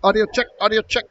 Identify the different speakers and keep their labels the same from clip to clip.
Speaker 1: Audio check, audio check.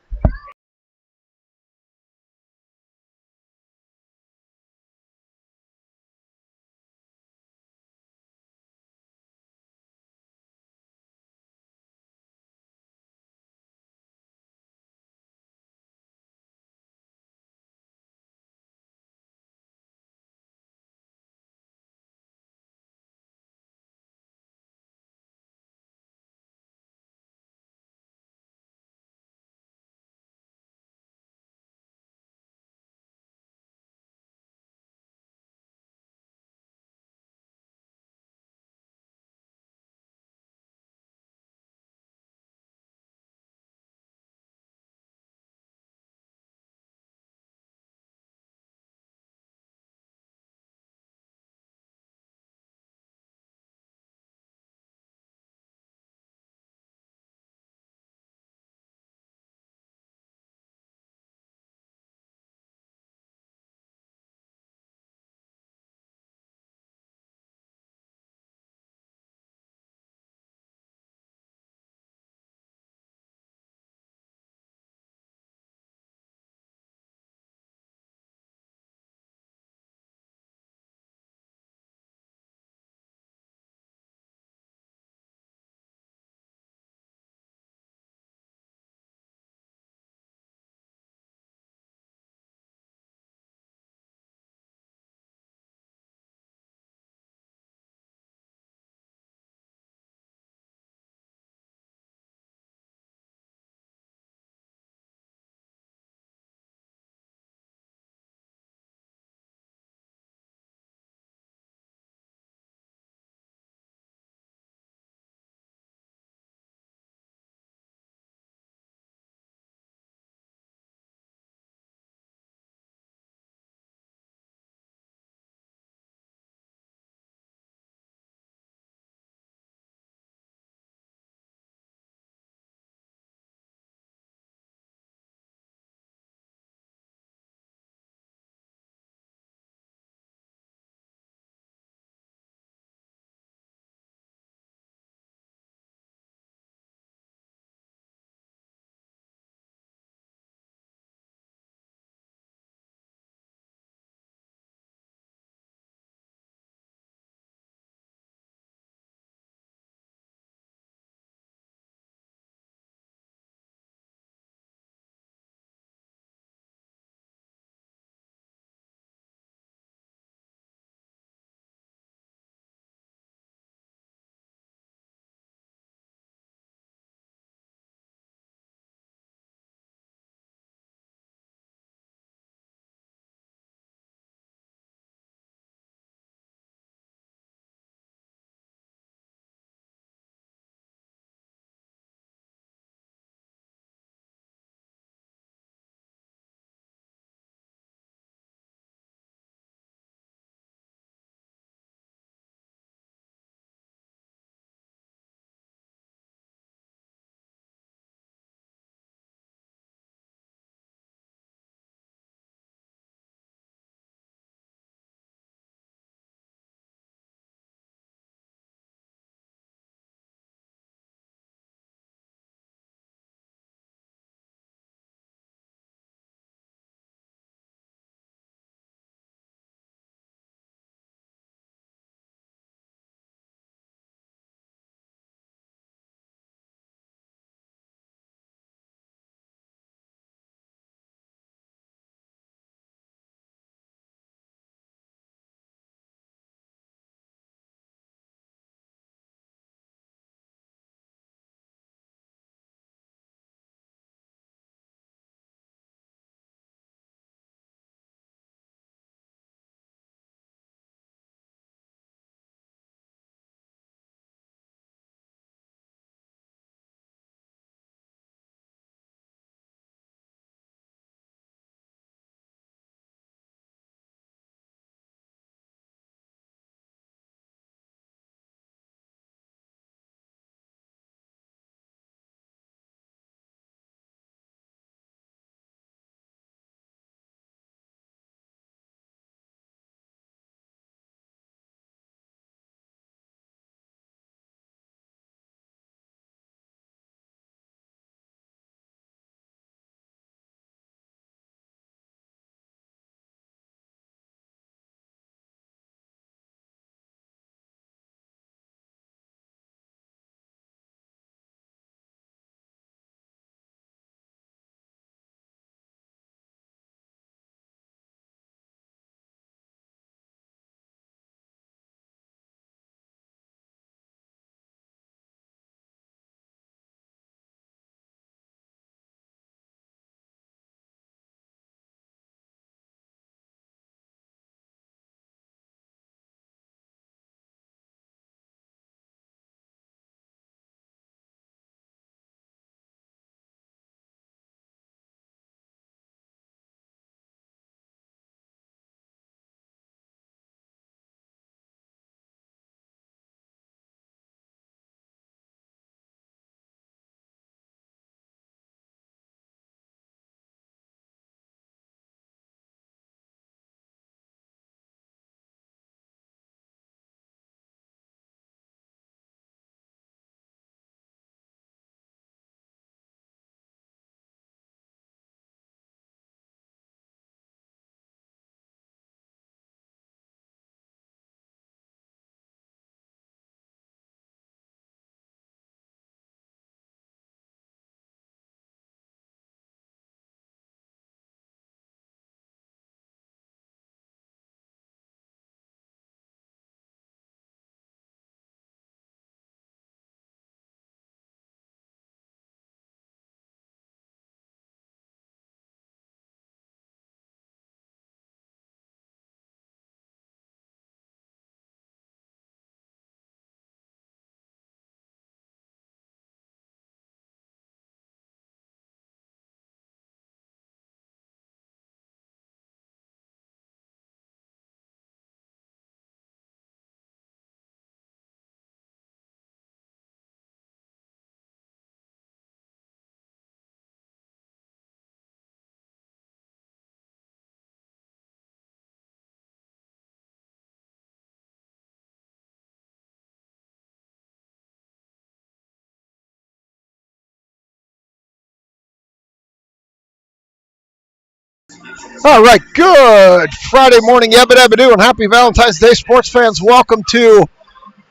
Speaker 1: All right, good Friday morning, yabba dabba doo, and happy Valentine's Day, sports fans. Welcome to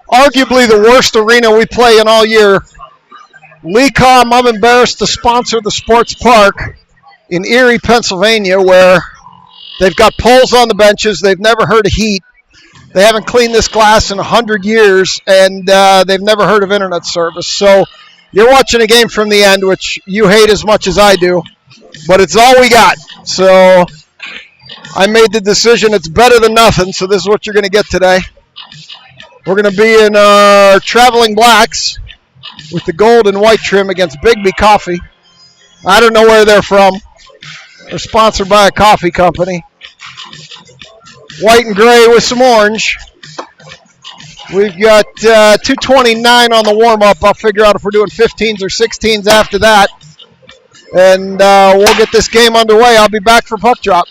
Speaker 1: arguably the worst arena we play in all year. Lecom, I'm embarrassed to sponsor the sports park in Erie, Pennsylvania, where they've got poles on the benches. They've never heard of heat. They haven't cleaned this glass in 100 years, and they've never heard of internet service. So you're watching a game from the end, which you hate as much as I do, but it's all we got. So I made the decision it's better than nothing, so this is what you're going to get today. We're going to be in our traveling blacks with the gold and white trim against Biggby Coffee. I don't know where they're from. They're sponsored by a coffee company. White and gray with some orange. We've got 229 on the warm-up. I'll figure out if we're doing 15s or 16s after that. And we'll get this game underway. I'll be back for puck drop.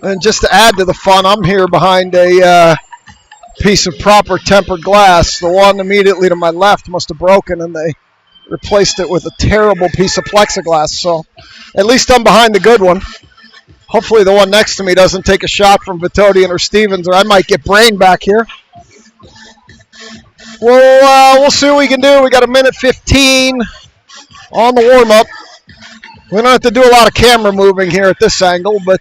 Speaker 1: And just to add to the fun, I'm here behind a piece of proper tempered glass. The one immediately to my left must have broken, and they replaced it with a terrible piece of plexiglass. So at least I'm behind the good one. Hopefully the one next to me doesn't take a shot from Vitodian or Stevens, or I might get brain back here. We'll see what we can do. We got a minute 15 on the warm-up. We don't have to do a lot of camera moving here at this angle, but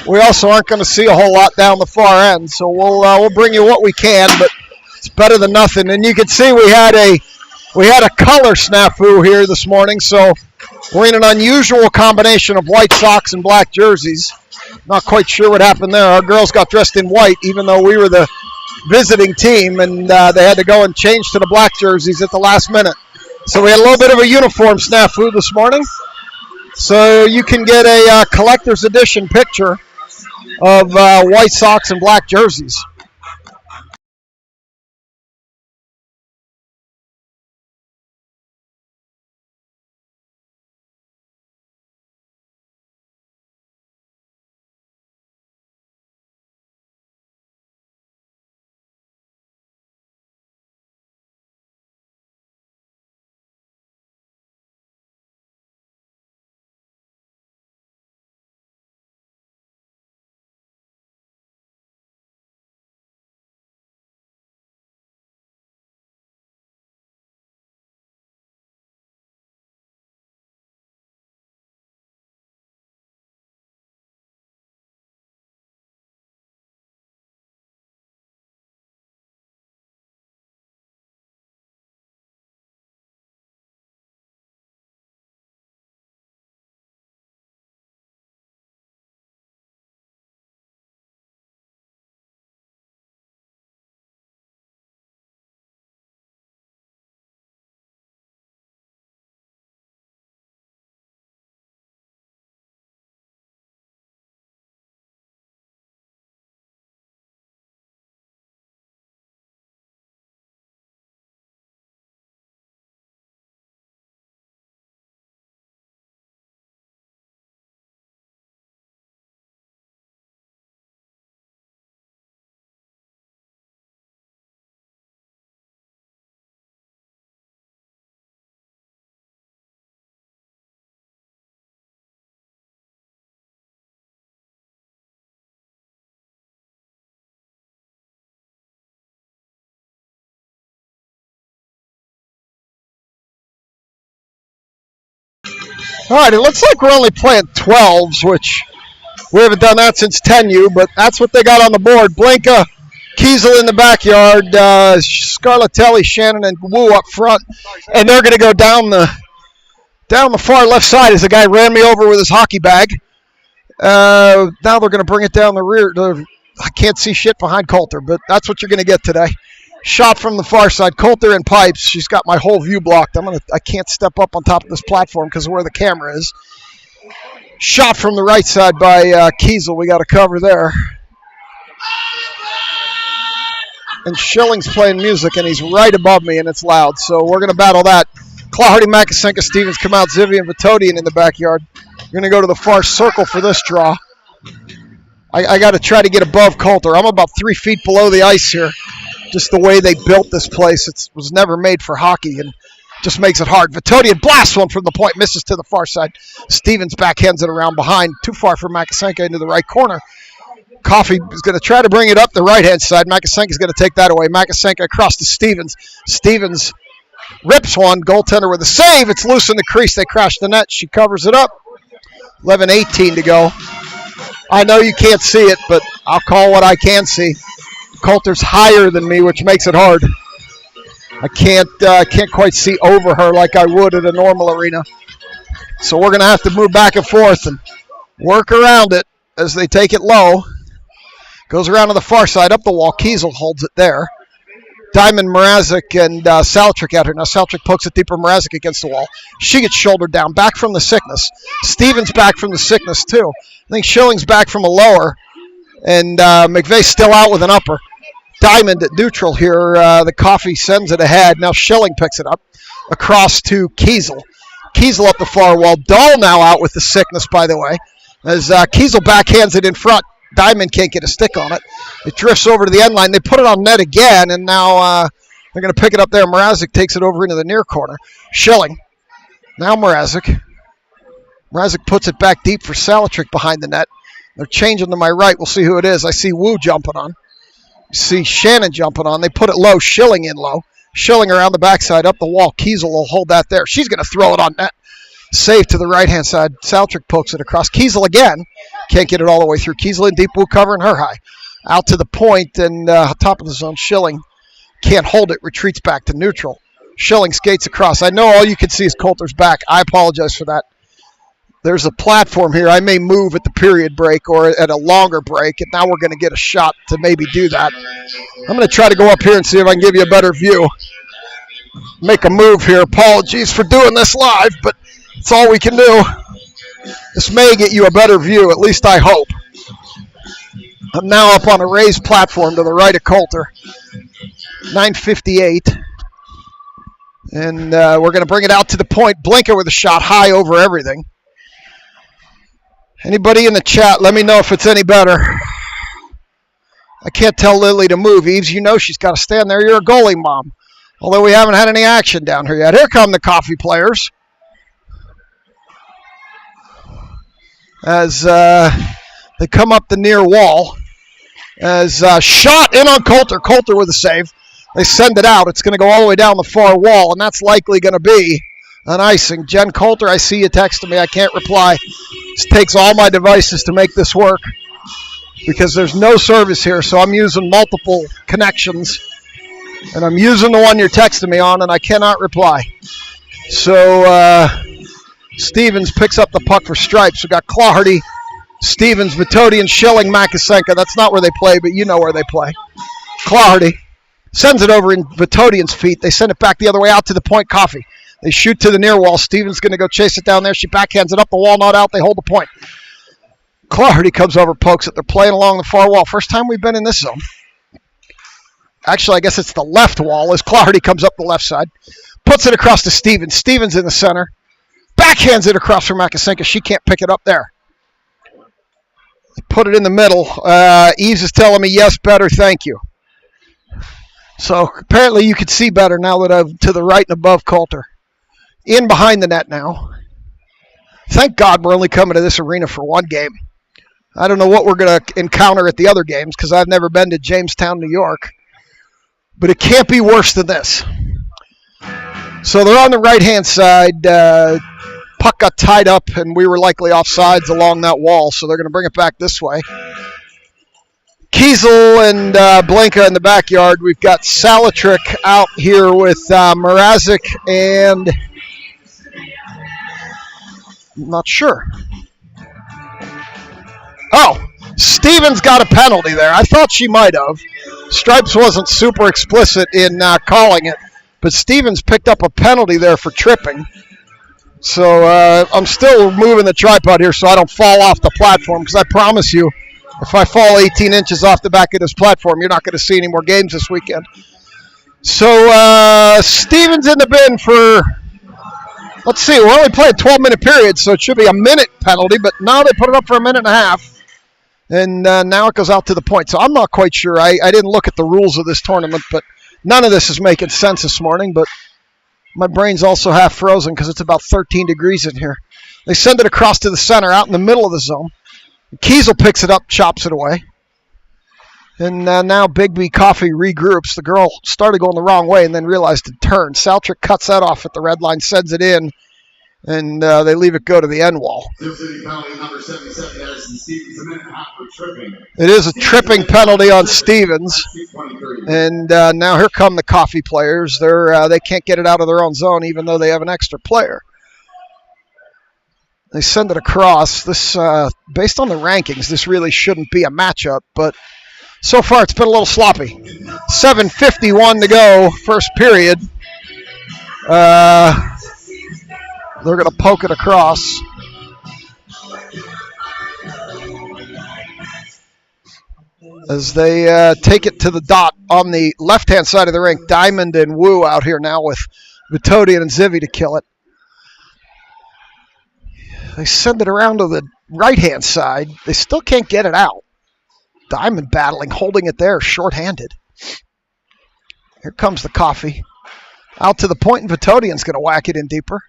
Speaker 1: we also aren't going to see a whole lot down the far end, so we'll bring you what we can, but it's better than nothing. And you can see we had a color snafu here this morning, so we're in an unusual combination of white socks and black jerseys. Not quite sure what happened there. Our girls got dressed in white, even though we were the visiting team, and they had to go and change to the black jerseys at the last minute. So we had a little bit of a uniform snafu this morning. So you can get a collector's edition picture of white socks and black jerseys. All right, it looks like we're only playing 12s, which we haven't done that since 10U, but that's what they got on the board. Blanca, Kiesel in the backyard, Scarlatelli, Shannon, and Wu up front, and they're going to go down the far left side as the guy ran me over with his hockey bag. Now they're going to bring it down the rear. I can't see shit behind Coulter, but that's what you're going to get today. Shot from the far side. Coulter in pipes. She's got my whole view blocked. I can't step up on top of this platform because of where the camera is. Shot from the right side by Kiesel. We got a cover there. And Schilling's playing music, and he's right above me, and it's loud. So we're going to battle that. Claharty, Makasenka, Stevens come out. Zivy and Vitodian in the backyard. We're going to go to the far circle for this draw. I got to try to get above Coulter. I'm about 3 feet below the ice here. Just the way they built this place. It was never made for hockey and just makes it hard. Vitodian blasts one from the point, misses to the far side. Stevens backhands it around behind. Too far for Makasenka into the right corner. Coffey is going to try to bring it up the right-hand side. Makasenka is going to take that away. Makasenka across to Stevens. Stevens rips one. Goaltender with a save. It's loose in the crease. They crash the net. She covers it up. 11:18 to go. I know you can't see it, but I'll call what I can see. Coulter's higher than me, which makes it hard. I can't quite see over her like I would at a normal arena. So we're going to have to move back and forth and work around it as they take it low. Goes around to the far side, up the wall. Kiesel holds it there. Diamond, Mrazek, and Salchik at her. Now Salchik pokes it deeper. Mrazek against the wall. She gets shouldered down. Back from the sickness. Stevens back from the sickness, too. I think Schilling's back from a lower. And McVeigh's still out with an upper. Diamond at neutral here. The Coffey sends it ahead. Now Schilling picks it up. Across to Kiesel. Kiesel up the far wall. Dahl now out with the sickness, by the way. As Kiesel backhands it in front. Diamond can't get a stick on it. It drifts over to the end line. They put it on net again, and now they're going to pick it up there. Mrazek takes it over into the near corner. Schilling. Now Mrazek. Mrazek puts it back deep for Salachik behind the net. They're changing to my right. We'll see who it is. I see Wu jumping on. See Shannon jumping on. They put it low. Schilling in low. Schilling around the backside, up the wall. Kiesel will hold that there. She's going to throw it on net. Save to the right-hand side. Salchik pokes it across. Kiesel again. Can't get it all the way through. Kiesel in deep. Wu covering her high. Out to the point and top of the zone. Schilling can't hold it. Retreats back to neutral. Schilling skates across. I know all you can see is Coulter's back. I apologize for that. There's a platform here. I may move at the period break or at a longer break, and now we're going to get a shot to maybe do that. I'm going to try to go up here and see if I can give you a better view. Make a move here. Apologies for doing this live, but it's all we can do. This may get you a better view, at least I hope. I'm now up on a raised platform to the right of Coulter. 9:58. And we're going to bring it out to the point. Blinker with a shot high over everything. Anybody in the chat, let me know if it's any better. I can't tell Lily to move. Eves, you know she's got to stand there. You're a goalie, Mom. Although we haven't had any action down here yet. Here come the Coffey players. As they come up the near wall. As shot in on Coulter. Coulter with a save. They send it out. It's going to go all the way down the far wall, and that's likely going to be an icing. Jen Coulter, I see you texting me. I can't reply. This takes all my devices to make this work because there's no service here, so I'm using multiple connections, and I'm using the one you're texting me on, and I cannot reply. So Stevens picks up the puck for Stripes. We got Claharty, Stevens, Vitodian, Schilling, Makasenka. That's not where they play, but you know where they play. Claharty sends it over in Vitodian's feet. They send it back the other way out to the point. Coffey. They shoot to the near wall. Stevens going to go chase it down there. She backhands it up the wall, not out. They hold the point. Claharty comes over, pokes it. They're playing along the far wall. First time we've been in this zone. Actually, I guess it's the left wall as Claharty comes up the left side. Puts it across to Stevens. Stevens in the center. Backhands it across for Makasenka. She can't pick it up there. They put it in the middle. Eves is telling me, yes, better, thank you. So apparently you can see better now that I'm to the right and above Coulter. In behind the net now. Thank God we're only coming to this arena for one game. I don't know what we're going to encounter at the other games because I've never been to Jamestown, New York. But it can't be worse than this. So they're on the right-hand side. Puck got tied up, and we were likely offsides along that wall, so they're going to bring it back this way. Kiesel and Blanca in the backyard. We've got Salatrick out here with Mrazek and... I'm not sure. Oh, Stevens got a penalty there. I thought she might have. Stripes wasn't super explicit in calling it, but Stevens picked up a penalty there for tripping. So I'm still moving the tripod here so I don't fall off the platform, because I promise you, if I fall 18 inches off the back of this platform, you're not going to see any more games this weekend. So Stevens in the bin for, let's see, we're only playing 12-minute periods, so it should be a minute penalty, but now they put it up for a minute and a half, and now it goes out to the point. So I'm not quite sure. I didn't look at the rules of this tournament, but none of this is making sense this morning, but my brain's also half frozen because it's about 13 degrees in here. They send it across to the center, out in the middle of the zone. Kiesel picks it up, chops it away. And now Biggby Coffee regroups. The girl started going the wrong way and then realized to turn. Saltrick cuts that off at the red line, sends it in, and they leave it go to the end wall. It is a tripping penalty on Stevens. And now here come the Coffee players. They can't get it out of their own zone even though they have an extra player. They send it across. This, based on the rankings, this really shouldn't be a matchup, but so far it's been a little sloppy. 7:51 to go, first period. They're going to poke it across. As they take it to the dot on the left-hand side of the rink. Diamond and Wu out here now with Vitodian and Zivy to kill it. They send it around to the right-hand side. They still can't get it out. Diamond battling, holding it there, short-handed. Here comes the Coffee. Out to the point, and Vitodian's going to whack it in deeper.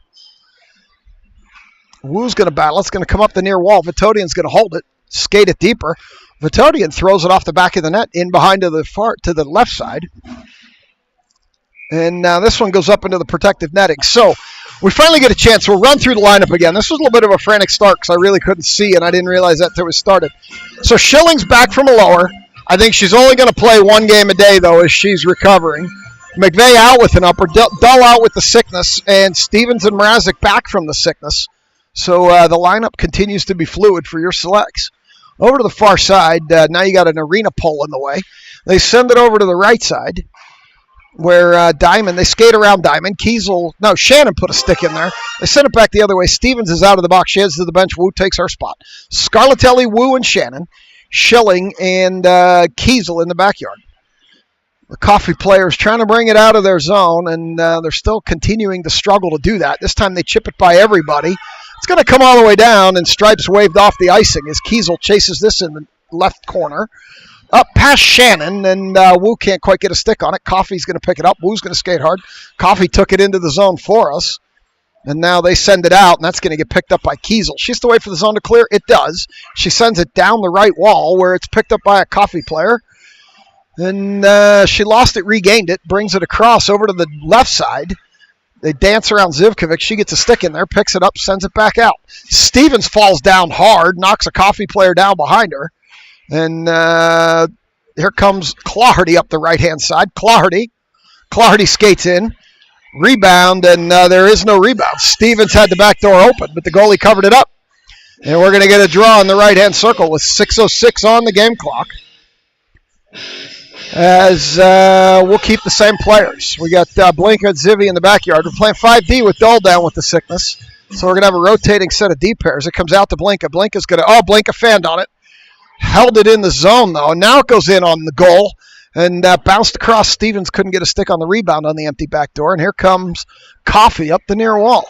Speaker 1: Wu's going to battle. It's going to come up the near wall. Vitodian's going to hold it, skate it deeper. Vitodian throws it off the back of the net, in behind to the left side. And now this one goes up into the protective netting. So we finally get a chance. We'll run through the lineup again. This was a little bit of a frantic start because I really couldn't see, and I didn't realize that until we started. So Schilling's back from a lower. I think she's only going to play one game a day, though, as she's recovering. McVeigh out with an upper, Dull out with the sickness, and Stevens and Mrazek back from the sickness. So the lineup continues to be fluid for your selects. Over to the far side, now you got an arena pole in the way. They send it over to the right side, where Diamond, they skate around Diamond. Shannon put a stick in there. They send it back the other way. Stevens is out of the box. She heads to the bench. Wu takes her spot. Scarlatelli, Wu, and Shannon. Schilling and Kiesel in the backyard. The Coffee players trying to bring it out of their zone, and they're still continuing to struggle to do that. This time they chip it by everybody. It's going to come all the way down, and Stripes waved off the icing as Kiesel chases this in the left corner. Up past Shannon, and Wu can't quite get a stick on it. Coffee's going to pick it up. Wu's going to skate hard. Coffee took it into the zone for us, and now they send it out, and that's going to get picked up by Kiesel. She has to wait for the zone to clear. It does. She sends it down the right wall where it's picked up by a Coffee player, and she lost it, regained it, brings it across over to the left side. They dance around Zivkovic. She gets a stick in there, picks it up, sends it back out. Stevens falls down hard, knocks a Coffee player down behind her. And here comes Claherty up the right-hand side. Claherty skates in. Rebound, and there is no rebound. Stevens had the back door open, but the goalie covered it up. And we're going to get a draw in the right-hand circle with 6:06 on the game clock. As we'll keep the same players. We got Blinka and Zivy in the backyard. We're playing 5D with Dull down with the sickness. So we're going to have a rotating set of D pairs. It comes out to Blinka. Blinka's going to, Blinka fanned on it. Held it in the zone, though. Now it goes in on the goal. And bounced across. Stevens couldn't get a stick on the rebound on the empty back door. And here comes Coffee up the near wall.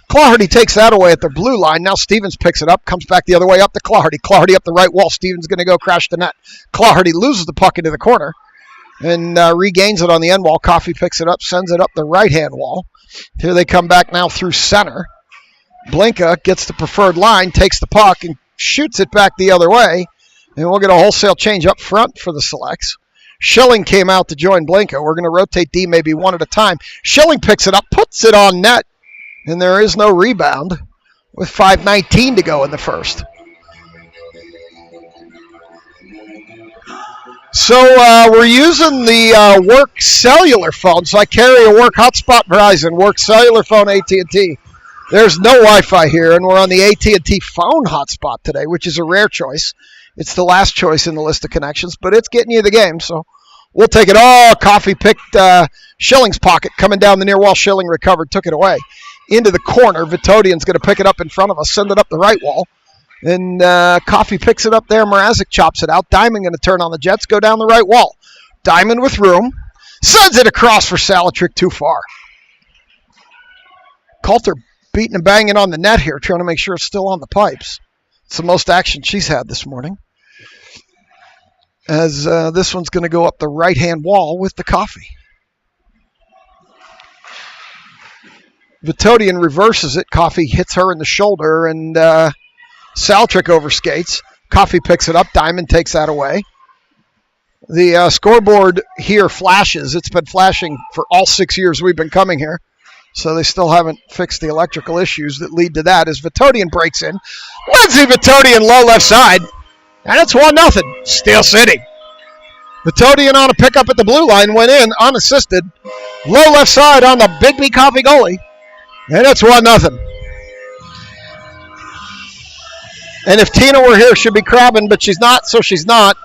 Speaker 1: Claherty takes that away at the blue line. Now Stevens picks it up, comes back the other way up to Claherty. Claherty up the right wall. Stevens going to go crash the net. Claherty loses the puck into the corner and regains it on the end wall. Coffee picks it up, sends it up the right-hand wall. Here they come back now through center. Blinka gets the preferred line, takes the puck, and shoots it back the other way. And we'll get a wholesale change up front for the selects. Schilling came out to join Blinka. We're going to rotate D maybe one at a time. Schilling picks it up, puts it on net. And there is no rebound with 5:19 to go in the first. So we're using the work cellular phone. So I carry a work hotspot Verizon, work cellular phone AT&T. There's no Wi-Fi here, and we're on the AT&T phone hotspot today, which is a rare choice. It's the last choice in the list of connections, but it's getting you the game, so we'll take it. Oh, Coffee picked Schilling's pocket coming down the near wall. Schilling recovered, took it away. Into the corner. Vitodian's going to pick it up in front of us, send it up the right wall. And Coffee picks it up there. Mrazek chops it out. Diamond going to turn on the Jets, go down the right wall. Diamond with room. Sends it across for Salatrick, too far. Coulter beating and banging on the net here, trying to make sure it's still on the pipes. It's the most action she's had this morning. As this one's going to go up the right-hand wall with the Coffee. Vitodian reverses it. Coffee hits her in the shoulder, and Salatrick overskates. Coffee picks it up. Diamond takes that away. The scoreboard here flashes. It's been flashing for all 6 years we've been coming here. So they still haven't fixed the electrical issues that lead to that as Vitodian breaks in. Lindsay Vitodian low left side. And it's 1-0. Steel City. Vitodian on a pickup at the blue line. Went in unassisted. Low left side on the Biggby Coffee goalie. And it's 1-0. And if Tina were here, she'd be crabbing, but she's not, so she's not.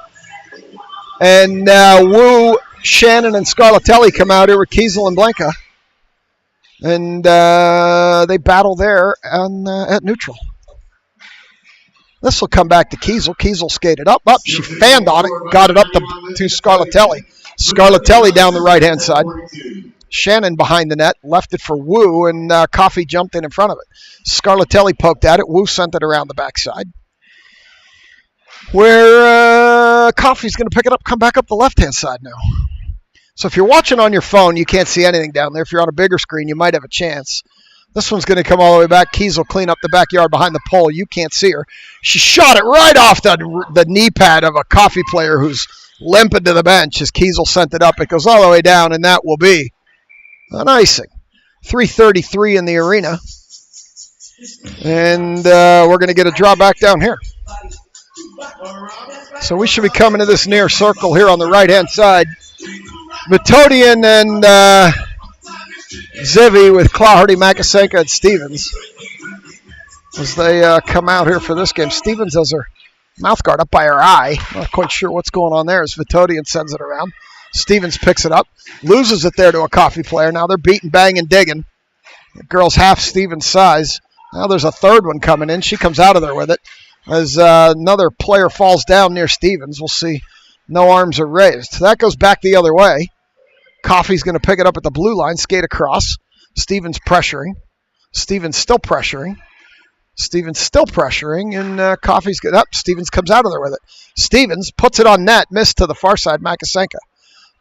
Speaker 1: And Wu, Shannon, and Scarlatelli come out here with Kiesel and Blanca. And they battle there at neutral. This will come back to Kiesel. Kiesel skated up. She fanned on it, got it up to Scarlatelli. Scarlatelli down the right-hand side. Shannon behind the net, left it for Wu, and Coffee jumped in front of it. Scarlatelli poked at it. Wu sent it around the backside. Where Coffee's going to pick it up, come back up the left-hand side now. So if you're watching on your phone, you can't see anything down there. If you're on a bigger screen, you might have a chance. This one's going to come all the way back. Kiesel clean up the backyard behind the pole. You can't see her. She shot it right off the knee pad of a Coffee player who's limping to the bench as Kiesel sent it up. It goes all the way down, and that will be an icing. 3:33 in the arena. And we're going to get a draw back down here. So we should be coming to this near circle here on the right-hand side. Vitodian and Zivy with Claherty, Makasenka, and Stevens as they come out here for this game. Stevens has her mouth guard up by her eye. Not quite sure what's going on there as Vitodian sends it around. Stevens picks it up, loses it there to a Coffee player. Now they're beating, banging, digging. The girl's half Stevens' size. Now there's a third one coming in. She comes out of there with it as another player falls down near Stevens. We'll see. No arms are raised. That goes back the other way. Coffee's going to pick it up at the blue line, skate across. Stevens pressuring. Stevens still pressuring. Stevens still pressuring, and Coffee's getting up. Stevens comes out of there with it. Stevens puts it on net, missed to the far side, Makasenka.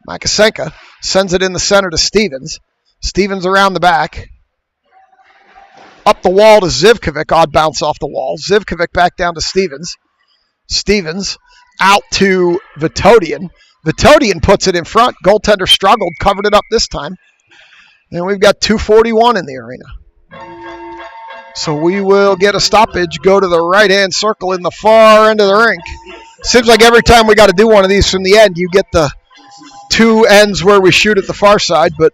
Speaker 1: Makasenka sends it in the center to Stevens. Stevens around the back. Up the wall to Zivkovic. Odd bounce off the wall. Zivkovic back down to Stevens. Stevens out to Vitodian. Vitodian puts it in front. Goaltender struggled, covered it up this time. And we've got 2:41 in the arena. So we will get a stoppage, go to the right-hand circle in the far end of the rink. Seems like every time we got to do one of these from the end, you get the two ends where we shoot at the far side, but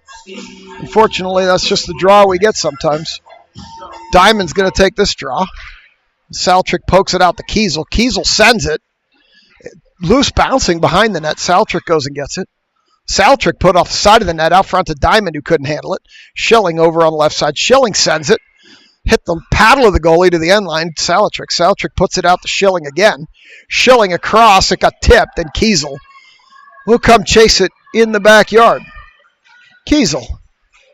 Speaker 1: unfortunately that's just the draw we get sometimes. Diamond's going to take this draw. Saltrick pokes it out to Kiesel. Kiesel sends it. Loose bouncing behind the net. Saltrick goes and gets it. Saltrick put off the side of the net out front to Diamond, who couldn't handle it. Schilling over on the left side. Schilling sends it. Hit the paddle of the goalie to the end line. Saltrick puts it out to Schilling again. Schilling across. It got tipped, and Kiesel will come chase it in the backyard. Kiesel,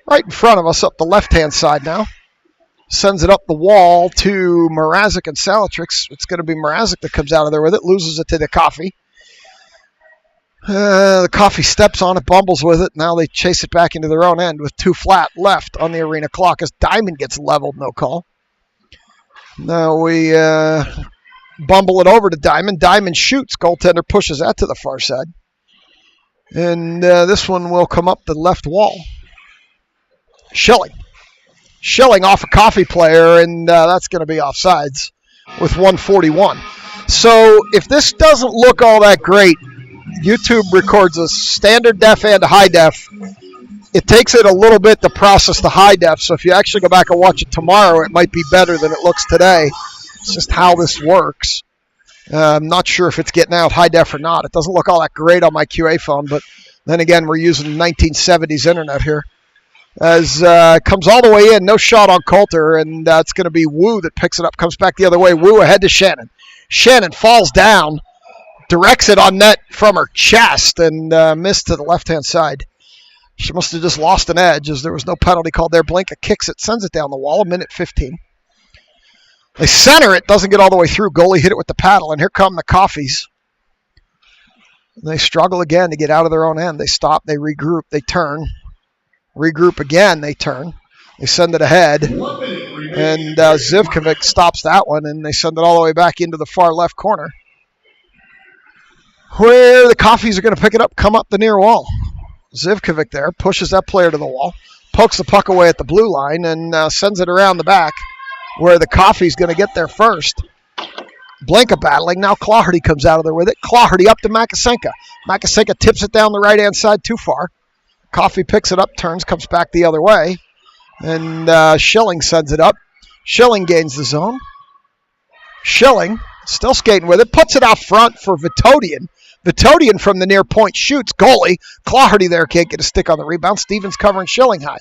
Speaker 1: right in front of us up the left-hand side now. Sends it up the wall to Mrazek and Salatrick. It's going to be Mrazek that comes out of there with it. Loses it to the Coffee. The Coffee steps on it, bumbles with it. Now they chase it back into their own end with 2 flat left on the arena clock as Diamond gets leveled, no call. Now we bumble it over to Diamond. Diamond shoots. Goaltender pushes that to the far side. And this one will come up the left wall. Schilling off a Coffee player, and that's going to be offsides with 1:41. So if this doesn't look all that great, YouTube records a standard def and a high def, it takes it a little bit to process the high def, so if you actually go back and watch it tomorrow, it might be better than it looks today. It's just how this works. I'm not sure if it's getting out high def or not. It doesn't look all that great on my QA phone, but then again, we're using 1970s internet here. As comes all the way in, no shot on Coulter, and it's going to be Wu that picks it up, comes back the other way. Wu ahead to Shannon. Shannon falls down, directs it on net from her chest, and missed to the left-hand side. She must have just lost an edge as there was no penalty called there. Blinka kicks it, sends it down the wall, 1:15. They center it, doesn't get all the way through. Goalie hit it with the paddle, and here come the Coffees. And they struggle again to get out of their own end. They stop, they regroup, they turn. Regroup again, they turn. They send it ahead. And Zivkovic stops that one, and they send it all the way back into the far left corner, where the Coffees are going to pick it up, come up the near wall. Zivkovic there pushes that player to the wall, pokes the puck away at the blue line, and sends it around the back, where the Coffee's going to get there first. Blinka battling. Now Claherty comes out of there with it. Claherty up to Makasenka. Makasenka tips it down the right-hand side too far. Coffee picks it up, turns, comes back the other way. And Schilling sends it up. Schilling gains the zone. Schilling, still skating with it, puts it out front for Vitodian. Vitodian from the near point shoots. Goalie. Claherty there can't get a stick on the rebound. Stevens covering Schilling high.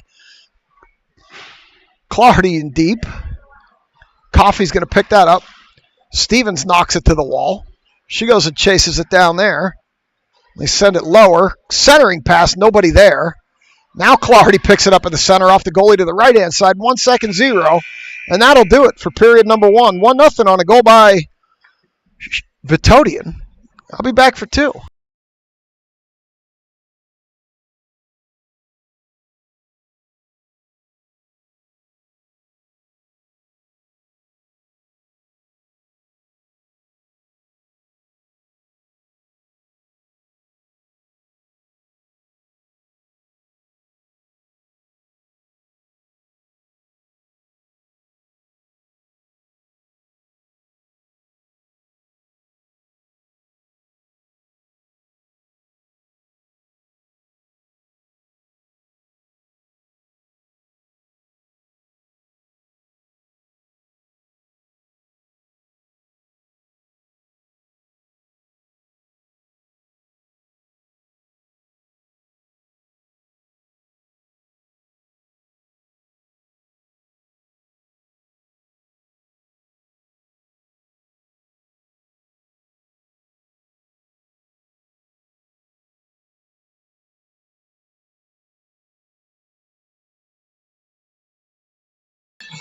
Speaker 1: Claherty in deep. Coffey's going to pick that up. Stevens knocks it to the wall. She goes and chases it down there. They send it lower. Centering pass, nobody there. Now Claherty picks it up in the center off the goalie to the right-hand side. 1-0. And that'll do it for period number 1. 1-0 on a goal by Vitodian. I'll be back for 2.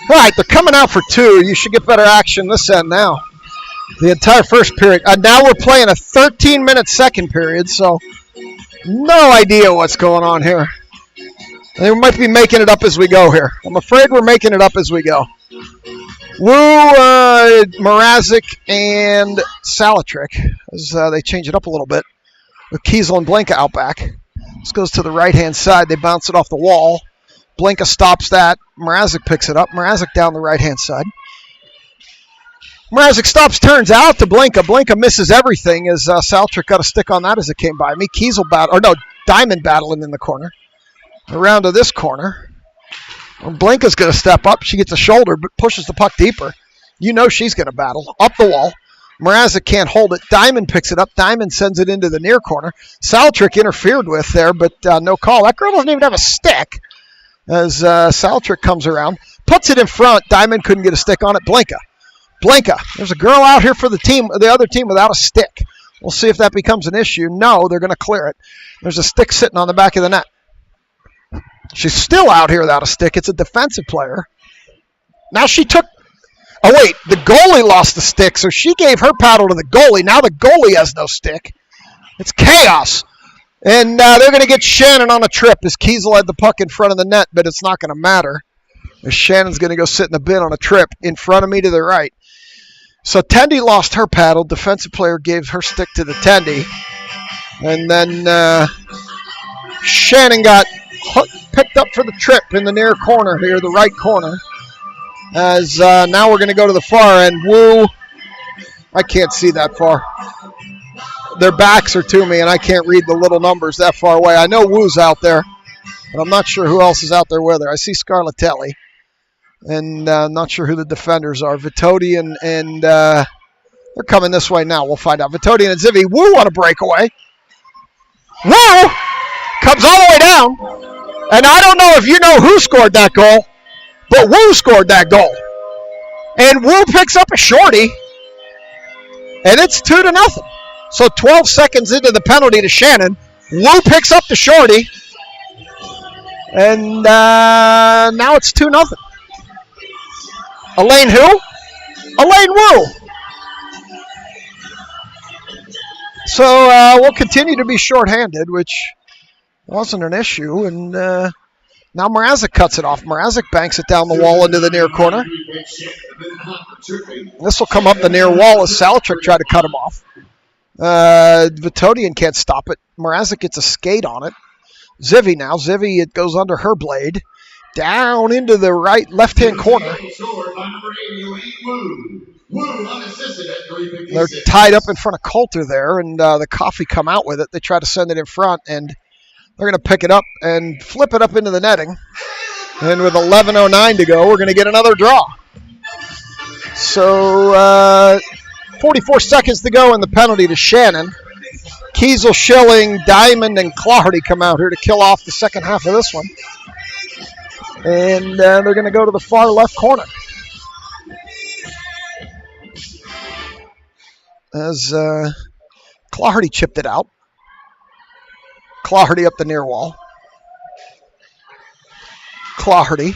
Speaker 1: Right, they're coming out for 2. You should get better action this end now. The entire first period. Now we're playing a 13-minute second period, so no idea what's going on here. They might be making it up as we go here. I'm afraid we're making it up as we go. Wu, Mrazek, and Salatrick, as they change it up a little bit, with Kiesel and Blinka out back. This goes to the right-hand side. They bounce it off the wall. Blinka stops that. Mrazek picks it up. Mrazek down the right-hand side. Mrazek stops, turns out to Blinka. Blinka misses everything as Saltrick got a stick on that as it came by me. Diamond battling in the corner. Around to this corner. Blinka's going to step up. She gets a shoulder, but pushes the puck deeper. You know she's going to battle. Up the wall. Mrazek can't hold it. Diamond picks it up. Diamond sends it into the near corner. Saltrick interfered with there, but no call. That girl doesn't even have a stick. As Saltrick comes around, puts it in front. Diamond couldn't get a stick on it. Blinka. There's a girl out here for the other team without a stick. We'll see if that becomes an issue. No, they're going to clear it. There's a stick sitting on the back of the net. She's still out here without a stick. It's a defensive player. Now she took... Oh, wait. The goalie lost the stick, so she gave her paddle to the goalie. Now the goalie has no stick. It's chaos. And they're going to get Shannon on a trip as Kiesel had the puck in front of the net, but it's not going to matter. As Shannon's going to go sit in the bin on a trip in front of me to the right. So Tendy lost her paddle. Defensive player gave her stick to the Tendy. And then Shannon got picked up for the trip in the near corner here, the right corner. As now we're going to go to the far end. Wu, I can't see that far. Their backs are to me, and I can't read the little numbers that far away. I know Wu's out there. but I'm not sure who else is out there with her. I see Scarlatelli, and not sure who the defenders are. Vitodi and they're coming this way now. We'll find out. Vitodi and Zivi. Wu on a breakaway. Wu comes all the way down, and I don't know if you know who scored that goal, but Wu scored that goal. And Wu picks up a shorty, and it's 2-0. So 12 seconds into the penalty to Shannon, Wu picks up the shorty, and now it's 2-0. Elaine who? Elaine Wu. So we'll continue to be shorthanded, which wasn't an issue, and now Mrazek cuts it off. Mrazek banks it down the wall into the near corner. This will come up the near wall as Salatrick tried to cut him off. Vitodian can't stop it. Mrazek gets a skate on it. Zivi now. Zivi, it goes under her blade. Down into the left-hand corner. They're tied up in front of Coulter there, and the Coffee come out with it. They try to send it in front, and they're going to pick it up and flip it up into the netting. And with 11:09 to go, we're going to get another draw. So 44 seconds to go in the penalty to Shannon. Kiesel, Schilling, Diamond, and Clardy come out here to kill off the second half of this one. And they're going to go to the far left corner. As Clardy chipped it out. Clardy up the near wall. Clardy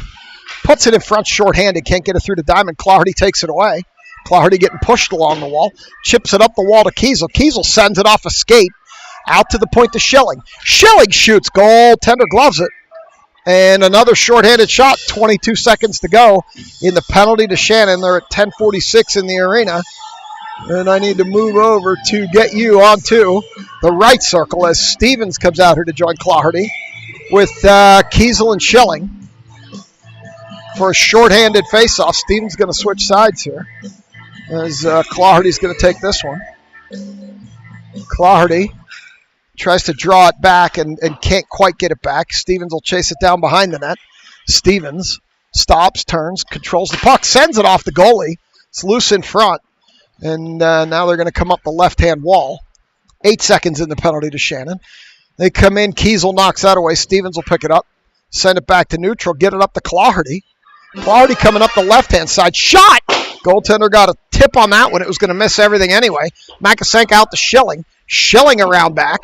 Speaker 1: puts it in front shorthanded. Can't get it through to Diamond. Clardy takes it away. Clardy getting pushed along the wall. Chips it up the wall to Kiesel. Kiesel sends it off a skate. Out to the point to Schilling. Schilling shoots. Goaltender gloves it. And another shorthanded shot. 22 seconds to go in the penalty to Shannon. They're at 10:46 in the arena. And I need to move over to get you onto the right circle as Stevens comes out here to join Clardy with Kiesel and Schilling for a shorthanded faceoff. Stevens going to switch sides here as Clardy's going to take this one. Clardy tries to draw it back and can't quite get it back. Stevens will chase it down behind the net. Stevens stops, turns, controls the puck, sends it off the goalie. It's loose in front. And now they're going to come up the left-hand wall. 8 seconds in the penalty to Shannon. They come in. Kiesel knocks that away. Stevens will pick it up. Send it back to neutral. Get it up to Clardy. Clardy coming up the left-hand side. Shot! Goaltender got a tip on that one. It was going to miss everything anyway. Makasenka out to Schilling. Schilling around back.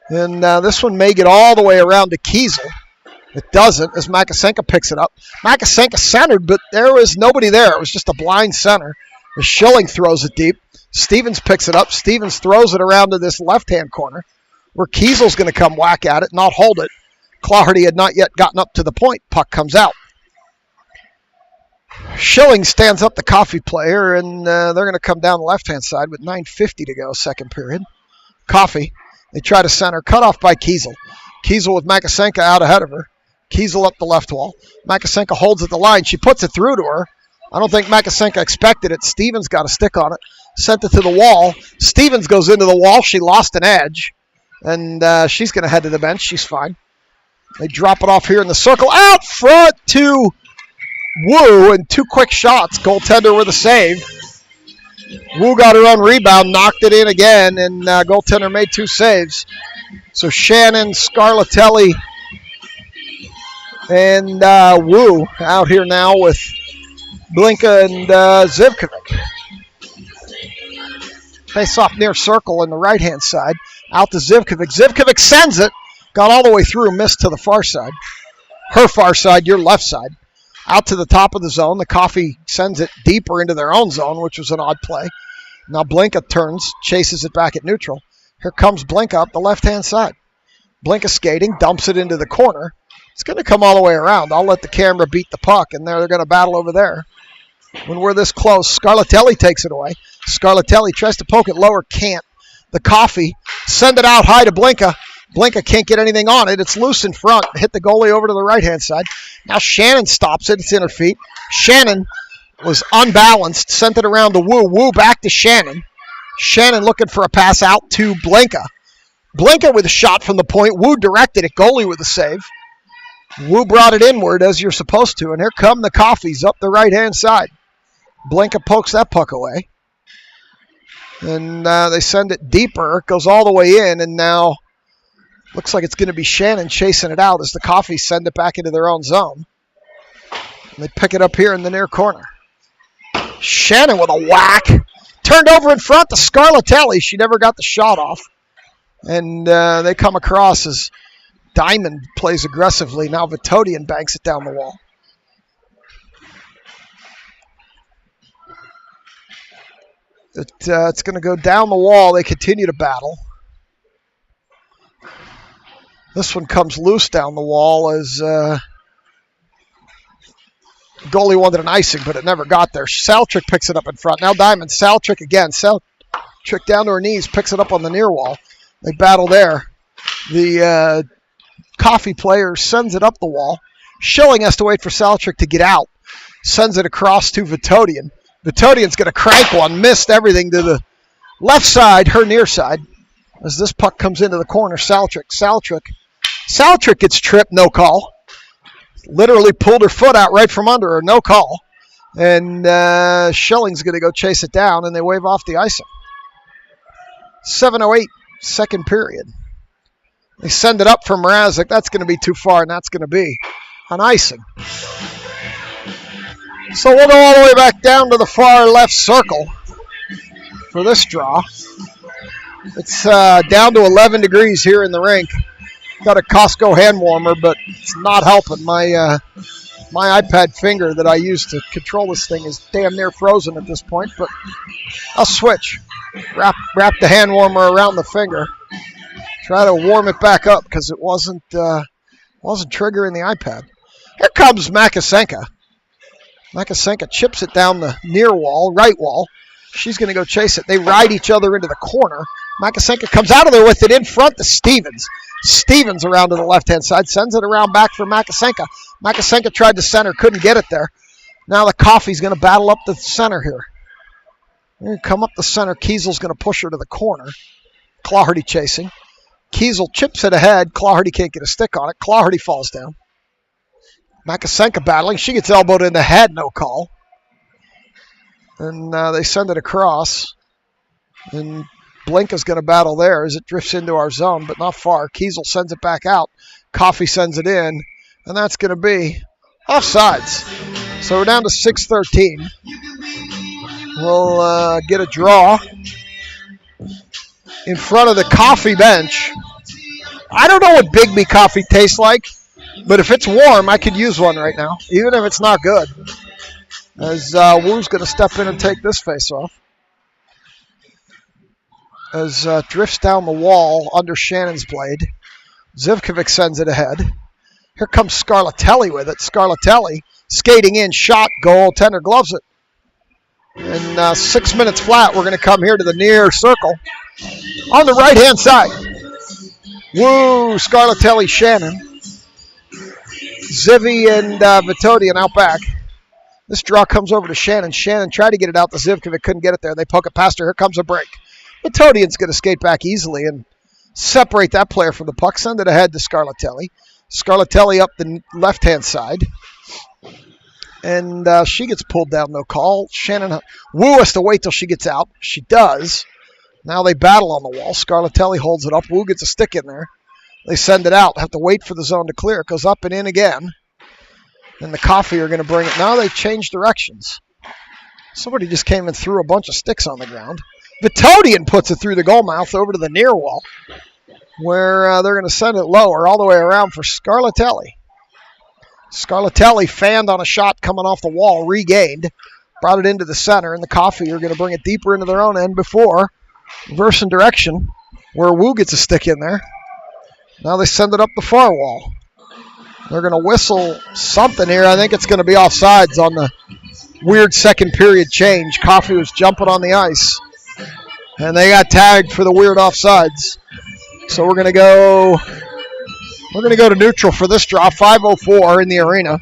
Speaker 1: And this one may get all the way around to Kiesel. It doesn't as Makasenka picks it up. Makasenka centered, but there was nobody there. It was just a blind center. Schilling throws it deep. Stevens picks it up. Stevens throws it around to this left-hand corner where Kiesel's going to come whack at it, not hold it. Clardy had not yet gotten up to the point. Puck comes out. Schilling stands up the Coffee player, and they're going to come down the left-hand side with 9:50 to go, second period. Coffee, they try to center, cut off by Kiesel. Kiesel with Makasenka out ahead of her. Kiesel up the left wall. Makasenka holds at the line. She puts it through to her. I don't think Makasenka expected it. Stevens got a stick on it. Sent it to the wall. Stevens goes into the wall. She lost an edge. And she's going to head to the bench. She's fine. They drop it off here in the circle. Out front to Wu. And 2 quick shots. Goaltender with a save. Wu got her own rebound. Knocked it in again. And goaltender made 2 saves. So Shannon, Scarlatelli, and Wu out here now with Blinka and Zivkovic. Face off near circle in the right-hand side. Out to Zivkovic. Zivkovic sends it. Got all the way through. Missed to the far side. Her far side, your left side. Out to the top of the zone. The Coffee sends it deeper into their own zone, which was an odd play. Now Blinka turns, chases it back at neutral. Here comes Blinka up the left-hand side. Blinka skating, dumps it into the corner. It's going to come all the way around. I'll let the camera beat the puck, and they're going to battle over there. When we're this close, Scarlatelli takes it away. Scarlatelli tries to poke it lower, can't. The Coffee, send it out high to Blinka. Blinka can't get anything on it. It's loose in front. Hit the goalie over to the right-hand side. Now Shannon stops it. It's in her feet. Shannon was unbalanced, sent it around to Wu. Wu back to Shannon. Shannon looking for a pass out to Blinka. Blinka with a shot from the point. Wu directed it. Goalie with a save. Wu brought it inward as you're supposed to, and here come the Coffees up the right-hand side. Blinka pokes that puck away. And they send it deeper. It goes all the way in, and now looks like it's going to be Shannon chasing it out as the Coffees send it back into their own zone. And they pick it up here in the near corner. Shannon with a whack. Turned over in front to Scarlatelli. She never got the shot off. And they come across as Diamond plays aggressively. Now Vitodian banks it down the wall. It's going to go down the wall. They continue to battle. This one comes loose down the wall as goalie wanted an icing, but it never got there. Saltrick picks it up in front. Now Diamond. Saltrick again. Saltrick down to her knees, picks it up on the near wall. They battle there. The Coffee player sends it up the wall. Schilling has to wait for Saltrick to get out. Sends it across to Vitodian. Vitodian's going to crank one. Missed everything to the left side, her near side. As this puck comes into the corner, Saltrick gets tripped, no call. Literally pulled her foot out right from under her, no call. And Schilling's going to go chase it down, and they wave off the icing. 7:08, second period. They send it up for Mrazek. That's going to be too far, and that's going to be an icing. So we'll go all the way back down to the far left circle for this draw. It's down to 11 degrees here in the rink. Got a Costco hand warmer, but it's not helping. My iPad finger that I use to control this thing is damn near frozen at this point, but I'll switch. Wrap the hand warmer around the finger. Try to warm it back up because it wasn't triggering the iPad. Here comes Makasenka. Makasenka chips it down the near wall, right wall. She's going to go chase it. They ride each other into the corner. Makasenka comes out of there with it in front to Stevens. Stevens around to the left-hand side, sends it around back for Makasenka. Makasenka tried to center, couldn't get it there. Now the Coffee's going to battle up the center here. They're going to come up the center. Kiesel's going to push her to the corner. Clawhardy chasing. Kiesel chips it ahead. Clawhardy can't get a stick on it. Clawhardy falls down. Makasenka battling. She gets elbowed in the head, no call. And they send it across. And Blinka's going to battle there as it drifts into our zone, but not far. Kiesel sends it back out. Coffee sends it in. And that's going to be offsides. So we're down to 6:13. We'll get a draw in front of the Coffee bench. I don't know what Biggby coffee tastes like, but if it's warm, I could use one right now, even if it's not good. As Wu's going to step in and take this face-off. As drifts down the wall under Shannon's blade. Zivkovic sends it ahead. Here comes Scarlatelli with it. Scarlatelli skating in, shot, goal, tender gloves it. In 6 minutes flat, we're going to come here to the near circle. On the right-hand side. Woo, Scarlatelli, Shannon. Zivy and Vitodian out back. This draw comes over to Shannon. Shannon tried to get it out to Zivkovic, couldn't get it there. They poke it past her. Here comes a break. Vitodian's going to skate back easily and separate that player from the puck. Send it ahead to Scarlatelli. Scarlatelli up the left-hand side. And she gets pulled down, no call. Wu has to wait till she gets out. She does. Now they battle on the wall. Scarlatelli holds it up. Wu gets a stick in there. They send it out. Have to wait for the zone to clear. It goes up and in again. And the Coffee are going to bring it. Now they change directions. Somebody just came and threw a bunch of sticks on the ground. Vitodian puts it through the goal mouth over to the near wall, where they're going to send it lower all the way around for Scarlatelli. Scarlatelli fanned on a shot coming off the wall, regained, brought it into the center, and the Coffee are going to bring it deeper into their own end before reversing direction, where Wu gets a stick in there. Now they send it up the far wall. They're going to whistle something here. I think it's going to be offsides on the weird second period change. Coffee was jumping on the ice, and they got tagged for the weird offsides. So we're going to go to neutral for this draw. 5:04 in the arena.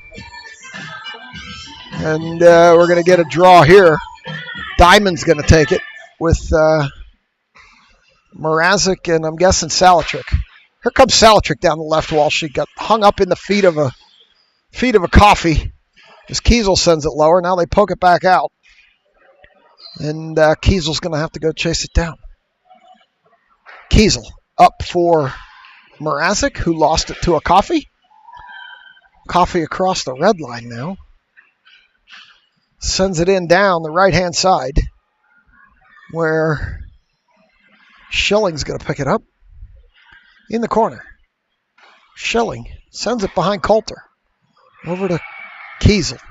Speaker 1: And we're going to get a draw here. Diamond's going to take it with Mrazek and I'm guessing Salatrick. Here comes Salatrick down the left wall. She got hung up in the feet of a coffee as Kiesel sends it lower. Now they poke it back out. And Kiesel's going to have to go chase it down. Kiesel up for Mrazek, who lost it to a coffee. Coffee across the red line now. Sends it in down the right-hand side where Schilling's going to pick it up. In the corner. Schilling sends it behind Coulter. Over to Kiesel.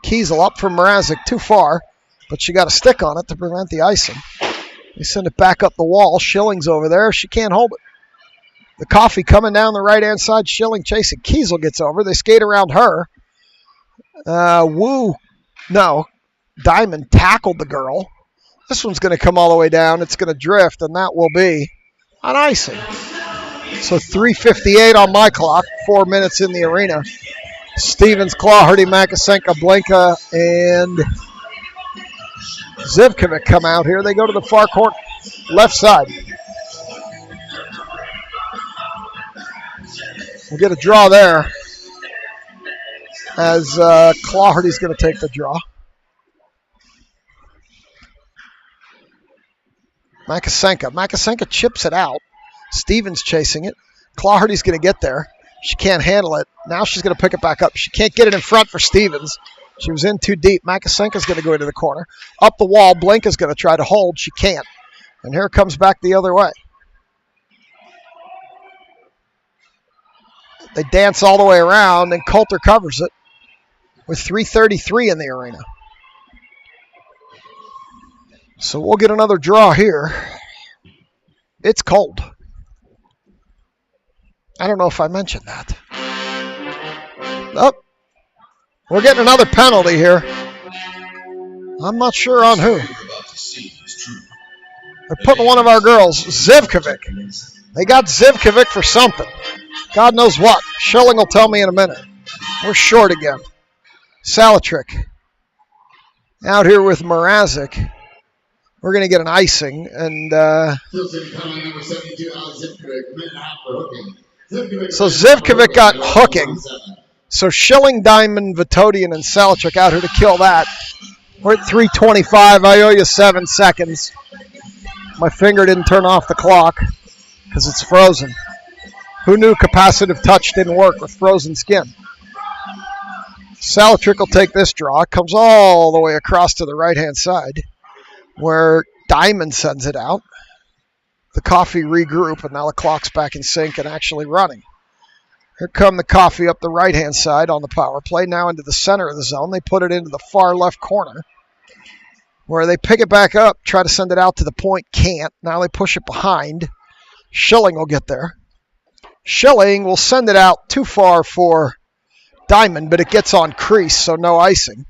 Speaker 1: Kiesel up from Mrazek, too far, but she got a stick on it to prevent the icing. They send it back up the wall. Schilling's over there. She can't hold it. The coffee coming down the right-hand side. Schilling chasing. Kiesel gets over. They skate around her. Diamond tackled the girl. This one's going to come all the way down. It's going to drift, and that will be an icing. So 3:58 on my clock. 4 minutes in the arena. Stevens, Clawhardy, Makasenka, Blanka, and Zivkovic come out here. They go to the far corner, left side. We'll get a draw there as Clawhardy's going to take the draw. Makasenka chips it out. Stevens chasing it. Clawhardy's going to get there. She can't handle it. Now she's going to pick it back up. She can't get it in front for Stevens. She was in too deep. Makasenka's going to go into the corner. Up the wall, Blanka's going to try to hold. She can't. And here it comes back the other way. They dance all the way around, and Coulter covers it with 3:33 in the arena. So we'll get another draw here. It's cold. I don't know if I mentioned that. Oh, we're getting another penalty here. I'm not sure on who. They're putting one of our girls, Zivkovic. They got Zivkovic for something. God knows what. Schilling will tell me in a minute. We're short again. Salatrick out here with Mrazek. We're going to get an icing. And so Zivkovic got hooking. So Schilling, Diamond, Vitodian, and Salatrick out here to kill that. We're at 3:25. I owe you 7 seconds. My finger didn't turn off the clock because it's frozen. Who knew capacitive touch didn't work with frozen skin? Salatrick will take this draw. It comes all the way across to the right-hand side where Diamond sends it out. The Coffee regroup, and now the clock's back in sync and actually running. Here come the Coffee up the right-hand side on the power play, now into the center of the zone. They put it into the far left corner where they pick it back up, try to send it out to the point, can't. Now they push it behind. Schilling will get there. Schilling will send it out too far for Diamond, but it gets on crease, so no icing.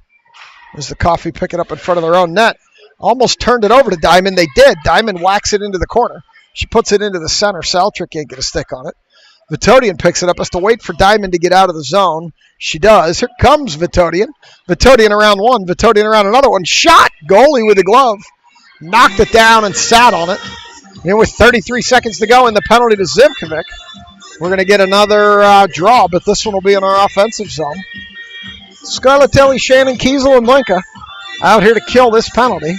Speaker 1: As the Coffee pick it up in front of their own net. Almost turned it over to Diamond. They did. Diamond whacks it into the corner. She puts it into the center. Salatrick can't get a stick on it. Vitodian picks it up. Has to wait for Diamond to get out of the zone. She does. Here comes Vitodian. Vitodian around one. Vitodian around another one. Shot! Goalie with the glove. Knocked it down and sat on it. And with 33 seconds to go in the penalty to Zivkovic, we're going to get another draw, but this one will be in our offensive zone. Scarlatelli, Shannon, Kiesel, and Blanka out here to kill this penalty.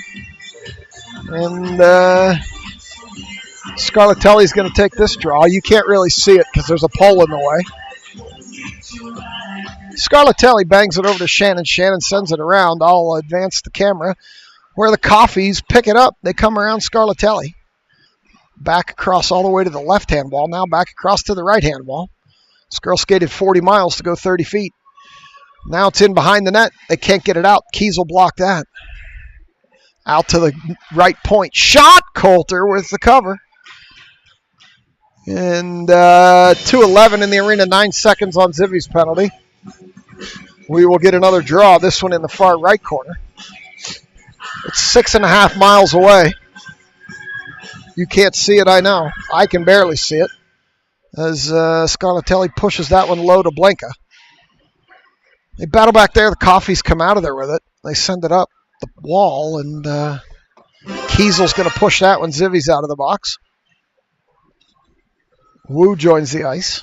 Speaker 1: And Scarlatelli's going to take this draw. You can't really see it because there's a pole in the way. Scarlatelli bangs it over to Shannon. Shannon sends it around. I'll advance the camera. Where the Coffees pick it up, they come around Scarlatelli. Back across all the way to the left-hand wall. Now back across to the right-hand wall. This girl skated 40 miles to go 30 feet. Now it's in behind the net. They can't get it out. Kiesel blocked that. Out to the right point. Shot! Coulter with the cover. And 2:11 in the arena. 9 seconds on Zivvy's penalty. We will get another draw. This one in the far right corner. It's 6.5 miles away. You can't see it, I know. I can barely see it. As Scarlatelli pushes that one low to Blanka. They battle back there. The Coffees come out of there with it. They send it up the wall, and Kiesel's going to push that one. Zivvy's out of the box. Wu joins the ice.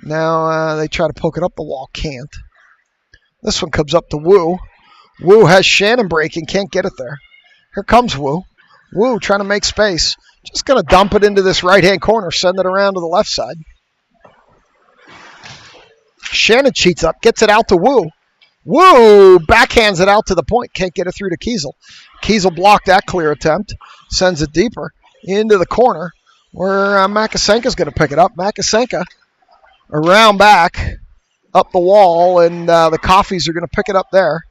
Speaker 1: Now they try to poke it up the wall. Can't. This one comes up to Wu. Wu has Shannon breaking. Can't get it there. Here comes Wu. Wu trying to make space. Just going to dump it into this right-hand corner. Send it around to the left side. Shannon cheats up. Gets it out to Wu. Wu backhands it out to the point. Can't get it through to Kiesel. Kiesel blocked that clear attempt. Sends it deeper into the corner where Makasenka's going to pick it up. Makasenka around back up the wall, and the Coffees are going to pick it up there.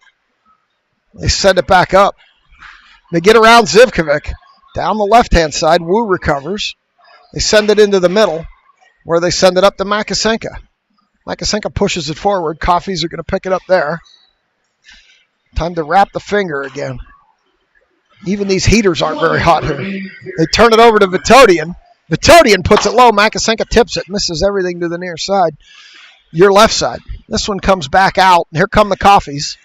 Speaker 1: They send it back up. They get around Zivkovic. Down the left-hand side, Wu recovers. They send it into the middle where they send it up to Makasenka. Makasenka pushes it forward. Coffees are going to pick it up there. Time to wrap the finger again. Even these heaters aren't very hot here. They turn it over to Vitodian. Vitodian puts it low. Makasenka tips it. Misses everything to the near side. Your left side. This one comes back out. Here come the Coffees.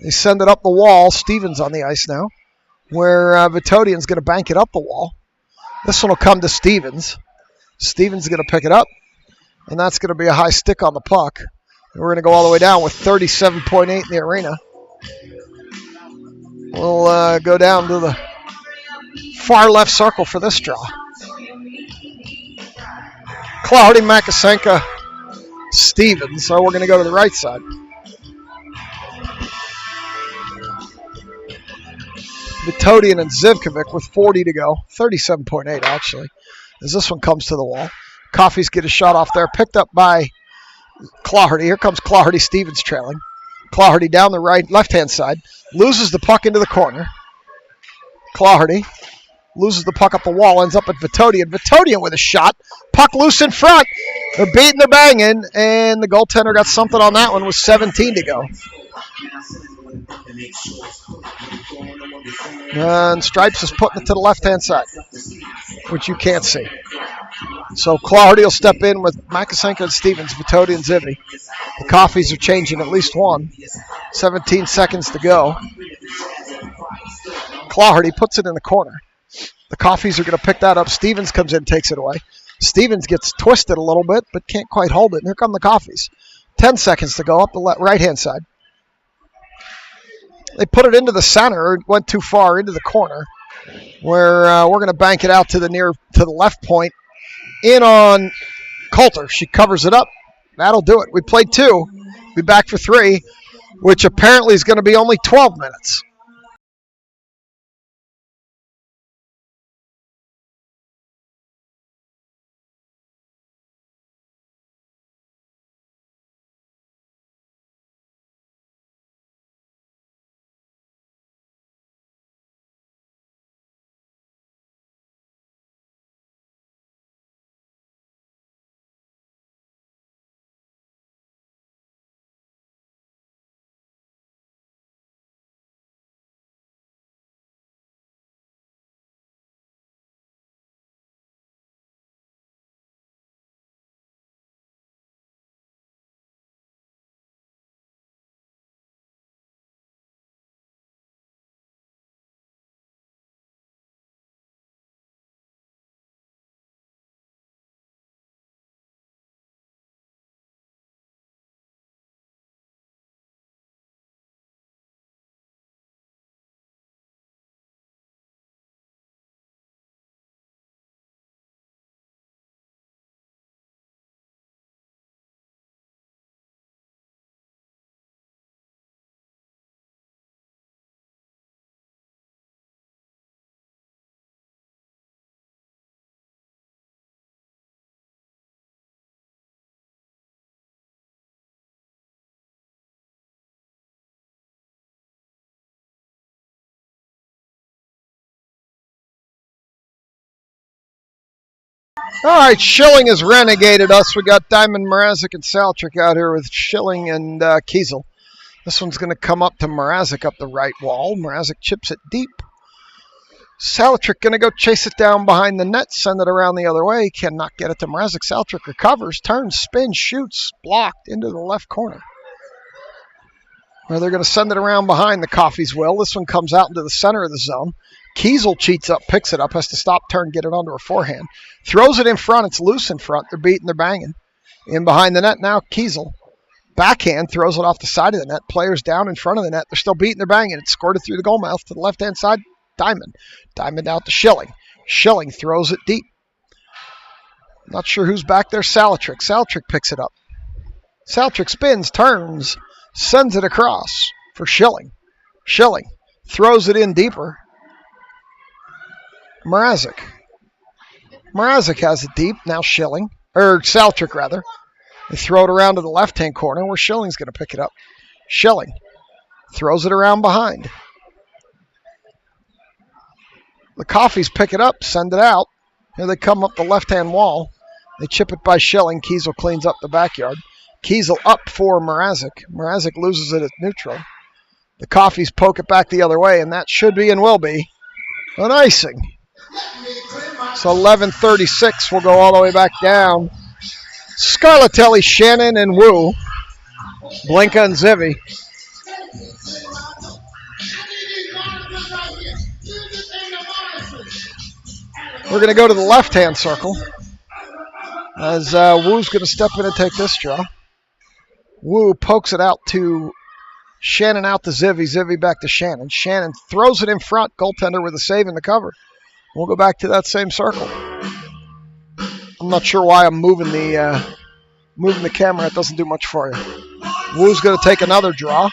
Speaker 1: They send it up the wall. Stevens on the ice now, where Vitodian's going to bank it up the wall. This one will come to Stevens. Stevens is going to pick it up, and that's going to be a high stick on the puck. And we're going to go all the way down with 37.8 in the arena. We'll go down to the far left circle for this draw. Cloudy, Makasenka, Stevens. So we're going to go to the right side. Vitodian and Zivkovic with 40 to go. 37.8 actually, as this one comes to the wall. Coffees get a shot off there, picked up by Claherty. Here comes Claherty. Stevens trailing. Claherty down the left-hand side. Loses the puck into the corner. Claherty loses the puck up the wall. Ends up at Vitodian. Vitodian with a shot. Puck loose in front. They're beating, they're banging. And the goaltender got something on that one with 17 to go. And Stripes is putting it to the left-hand side, which you can't see. So Claherty will step in with Makasenka and Stevens, Vitodian and Zivny. The Coffees are changing at least one. 17 seconds to go. Claherty puts it in the corner. The Coffees are going to pick that up. Stevens comes in, takes it away. Stevens gets twisted a little bit, but can't quite hold it. And here come the Coffees. 10 seconds to go up the right-hand side. They put it into the center. It went too far into the corner, where we're going to bank it out to the left point. In on Coulter. She covers it up. That'll do it. We played 2. Be back for 3, which apparently is going to be only 12 minutes. All right, Schilling has renegated us. We got Diamond, Mrazek, and Saltrick out here with Schilling and Kiesel. This one's going to come up to Mrazek up the right wall. Mrazek chips it deep. Saltrick going to go chase it down behind the net, send it around the other way. Cannot get it to Mrazek. Saltrick recovers, turns, spins, shoots, blocked into the left corner. Well, they're going to send it around behind the Coffees will. This one comes out into the center of the zone. Kiesel cheats up, picks it up, has to stop, turn, get it onto her forehand. Throws it in front. It's loose in front. They're beating, they're banging. In behind the net now, Kiesel. Backhand, throws it off the side of the net. Players down in front of the net. They're still beating, they're banging. It's scored it through the goal mouth to the left-hand side. Diamond. Diamond out to Schilling. Schilling throws it deep. Not sure who's back there. Salatrick. Salatrick picks it up. Salatrick spins, turns, sends it across for Schilling. Schilling throws it in deeper. Mrazek. Mrazek has it deep. Now Schilling. Or Salatrick, rather. They throw it around to the left-hand corner where Schilling's going to pick it up. Schilling throws it around behind. The Coffees pick it up, send it out. Here they come up the left-hand wall. They chip it by Schilling. Kiesel cleans up the backyard. Kiesel up for Mrazek. Mrazek loses it at neutral. The Coffees poke it back the other way, and that should be and will be an icing. So 11:36 will go all the way back down. Scarlatelli, Shannon, and Wu. Blinka and Zivy. We're going to go to the left-hand circle as Wu's going to step in and take this draw. Wu pokes it out to Shannon, out to Zivy. Zivy back to Shannon. Shannon throws it in front. Goaltender with a save in the cover. We'll go back to that same circle. I'm not sure why I'm moving the camera. It doesn't do much for you. Wu's going to take another draw.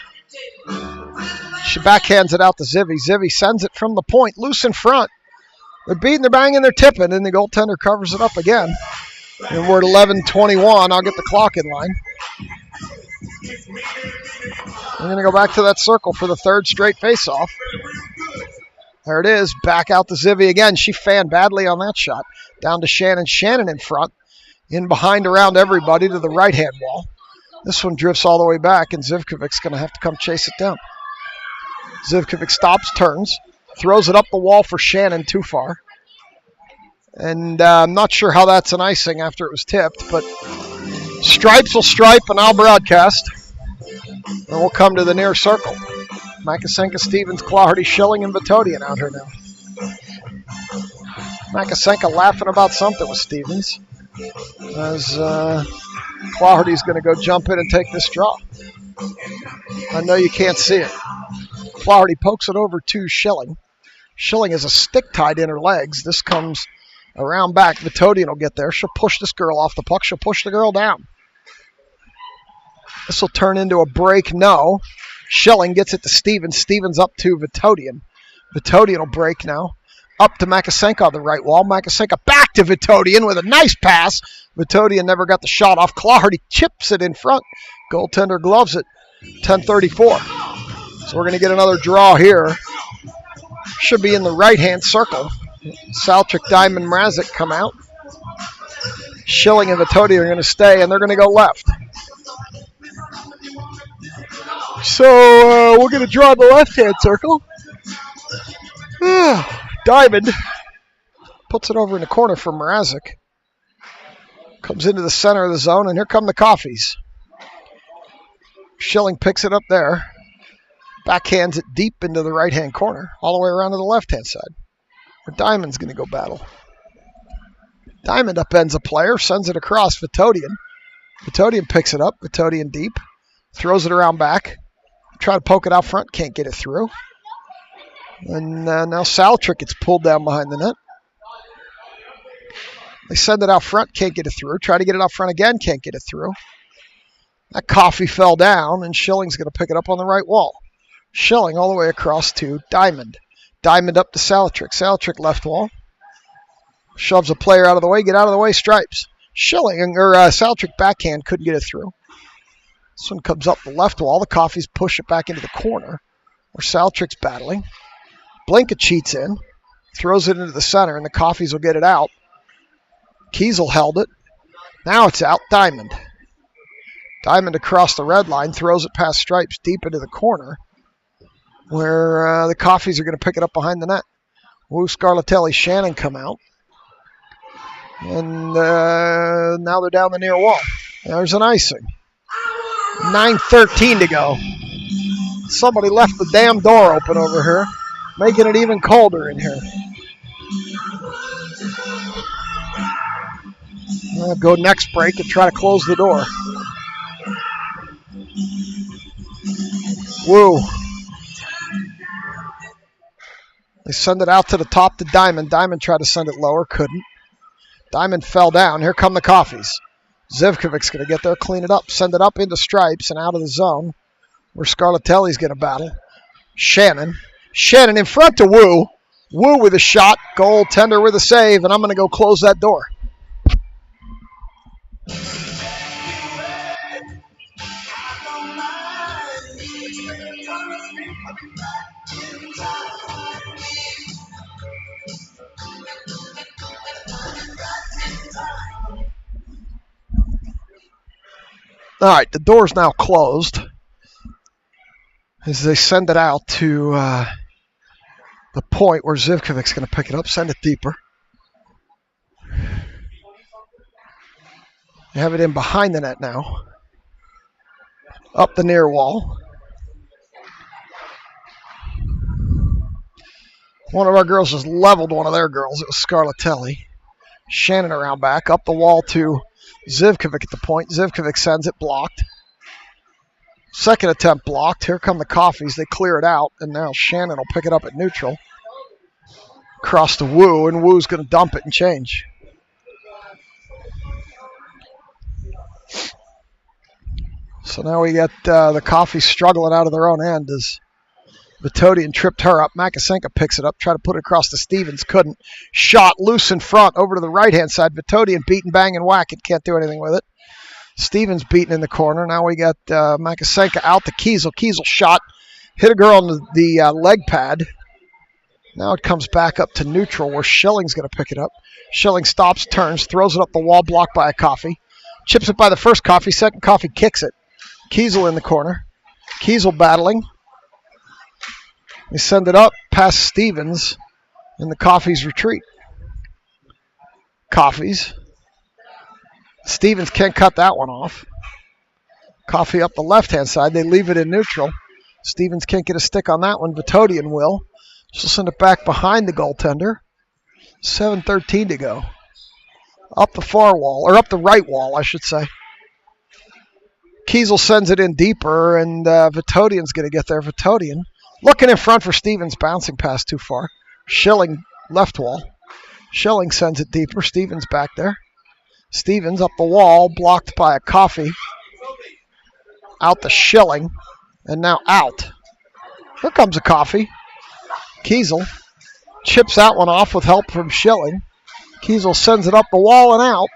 Speaker 1: She backhands it out to Zivy. Zivy sends it from the point, loose in front. They're beating, they're banging, they're tipping, and the goaltender covers it up again. And we're at 11:21. I'll get the clock in line. We're going to go back to that circle for the third straight faceoff. There it is. Back out to Zivy again. She fanned badly on that shot. Down to Shannon. Shannon in front. In behind around everybody to the right-hand wall. This one drifts all the way back, and Zivkovic's going to have to come chase it down. Zivkovic stops, turns, throws it up the wall for Shannon, too far. And I'm not sure how that's an icing after it was tipped, but stripes will stripe, and I'll broadcast. And we'll come to the near circle. Makasenka, Stevens, Claherty, Schilling, and Vitodian out here now. Makasenka laughing about something with Stevens as Claherty's going to go jump in and take this draw. I know you can't see it. Claherty pokes it over to Schilling. Schilling has a stick tied in her legs. This comes around back. Vitodian will get there. She'll push this girl off the puck. She'll push the girl down. This will turn into a break. No. Schilling gets it to Stevens. Stevens up to Vitodian. Vitodian will break now. Up to Makasenka on the right wall. Makasenka back to Vitodian with a nice pass. Vitodian never got the shot off. Claherty chips it in front. Goaltender gloves it. 10:34. So we're going to get another draw here. Should be in the right-hand circle. Saltrick, Diamond, Mrazek come out. Schilling and Vitodian are going to stay, and they're going to go left. So we're going to draw the left-hand circle. Diamond puts it over in the corner for Mrazek. Comes into the center of the zone, and here come the Coffees. Schilling picks it up there. Backhands it deep into the right-hand corner, all the way around to the left-hand side, where Diamond's going to go battle. Diamond upends a player, sends it across Vitodian. Vitodian picks it up. Vitodian deep. Throws it around back. Try to poke it out front. Can't get it through. And now Saltrick gets pulled down behind the net. They send it out front. Can't get it through. Try to get it out front again. Can't get it through. That Coffee fell down, and Schilling's going to pick it up on the right wall. Schilling all the way across to Diamond. Diamond up to Saltrick. Saltrick left wall. Shoves a player out of the way. Get out of the way, stripes. Saltrick backhand couldn't get it through. This one comes up the left wall. The Coffees push it back into the corner where Saltrick's battling. Blinka cheats in. Throws it into the center, and the Coffees will get it out. Kiesel held it. Now it's out. Diamond. Diamond across the red line. Throws it past stripes deep into the corner where the Coffees are going to pick it up behind the net. Wu, Scarlatelli, Shannon come out. And now they're down the near wall. There's an icing. 9:13 to go. Somebody left the damn door open over here. making it even colder in here. I'll go next break and try to close the door. Woo. They send it out to the top to Diamond. Diamond tried to send it lower, couldn't. Diamond fell down. Here come the Coffees. Zivkovic's going to get there, clean it up, send it up into Stripes and out of the zone where Scarlatelli's going to battle. Shannon. Shannon in front to Wu. Wu with a shot. Goaltender with a save, and I'm going to go close that door. All right, the door's now closed as they send it out to the point where Zivkovic's going to pick it up, send it deeper. They have it in behind the net now. Up the near wall. One of our girls just leveled one of their girls. It was Scarlatelli. Shannon around back. Up the wall to Zivkovic at the point. Zivkovic sends it blocked. Second attempt blocked. Here come the Coffees. They clear it out. And now Shannon will pick it up at neutral. Across to Wu. And Wu's going to dump it and change. So now we get the Coffees struggling out of their own end as Vitodian tripped her up. Makasenka picks it up, tried to put it across to Stevens, couldn't. Shot loose in front over to the right-hand side. Vitodian beating, bang, and whack it. Can't do anything with it. Stevens beaten in the corner. Now we got Makasenka out to Kiesel. Kiesel shot, hit a girl on the leg pad. Now it comes back up to neutral where Schilling's going to pick it up. Schilling stops, turns, throws it up the wall, blocked by a Coffee. Chips it by the first Coffee, second Coffee kicks it. Kiesel in the corner. Kiesel battling. They send it up past Stevens, and the Coffees retreat. Coffees. Stevens can't cut that one off. Coffee up the left-hand side. They leave it in neutral. Stevens can't get a stick on that one. Vitodian will. She'll send it back behind the goaltender. 7:13 to go. Up the far wall, or up the right wall, I should say. Kiesel sends it in deeper, and Vitodian's going to get there. Vitodian looking in front for Stevens, bouncing past too far. Schilling left wall. Schilling sends it deeper. Stevens back there. Stevens up the wall, blocked by a Coffee. Out to Schilling, and now out. Here comes a Coffee. Kiesel chips that one off with help from Schilling. Kiesel sends it up the wall and out.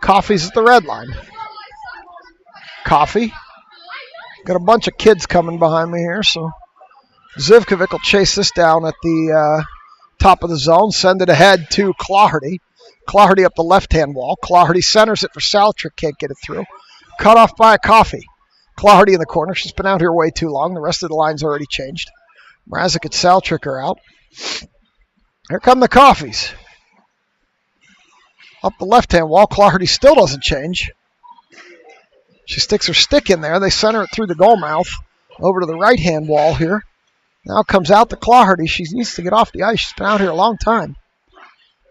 Speaker 1: Coffee's at the red line. Coffee. Got a bunch of kids coming behind me here, so Zivkovic will chase this down at the top of the zone, send it ahead to Claherty. Claherty up the left-hand wall. Claherty centers it for Saltrick, can't get it through. Cut off by a Coffee. Claherty in the corner. She's been out here way too long. The rest of the line's already changed. Mrazek and Saltrick are out. Here come the Coffees. Up the left-hand wall. Claherty still doesn't change. She sticks her stick in there. They center it through the goal mouth over to the right-hand wall here. Now comes out to Claherty. She needs to get off the ice. She's been out here a long time.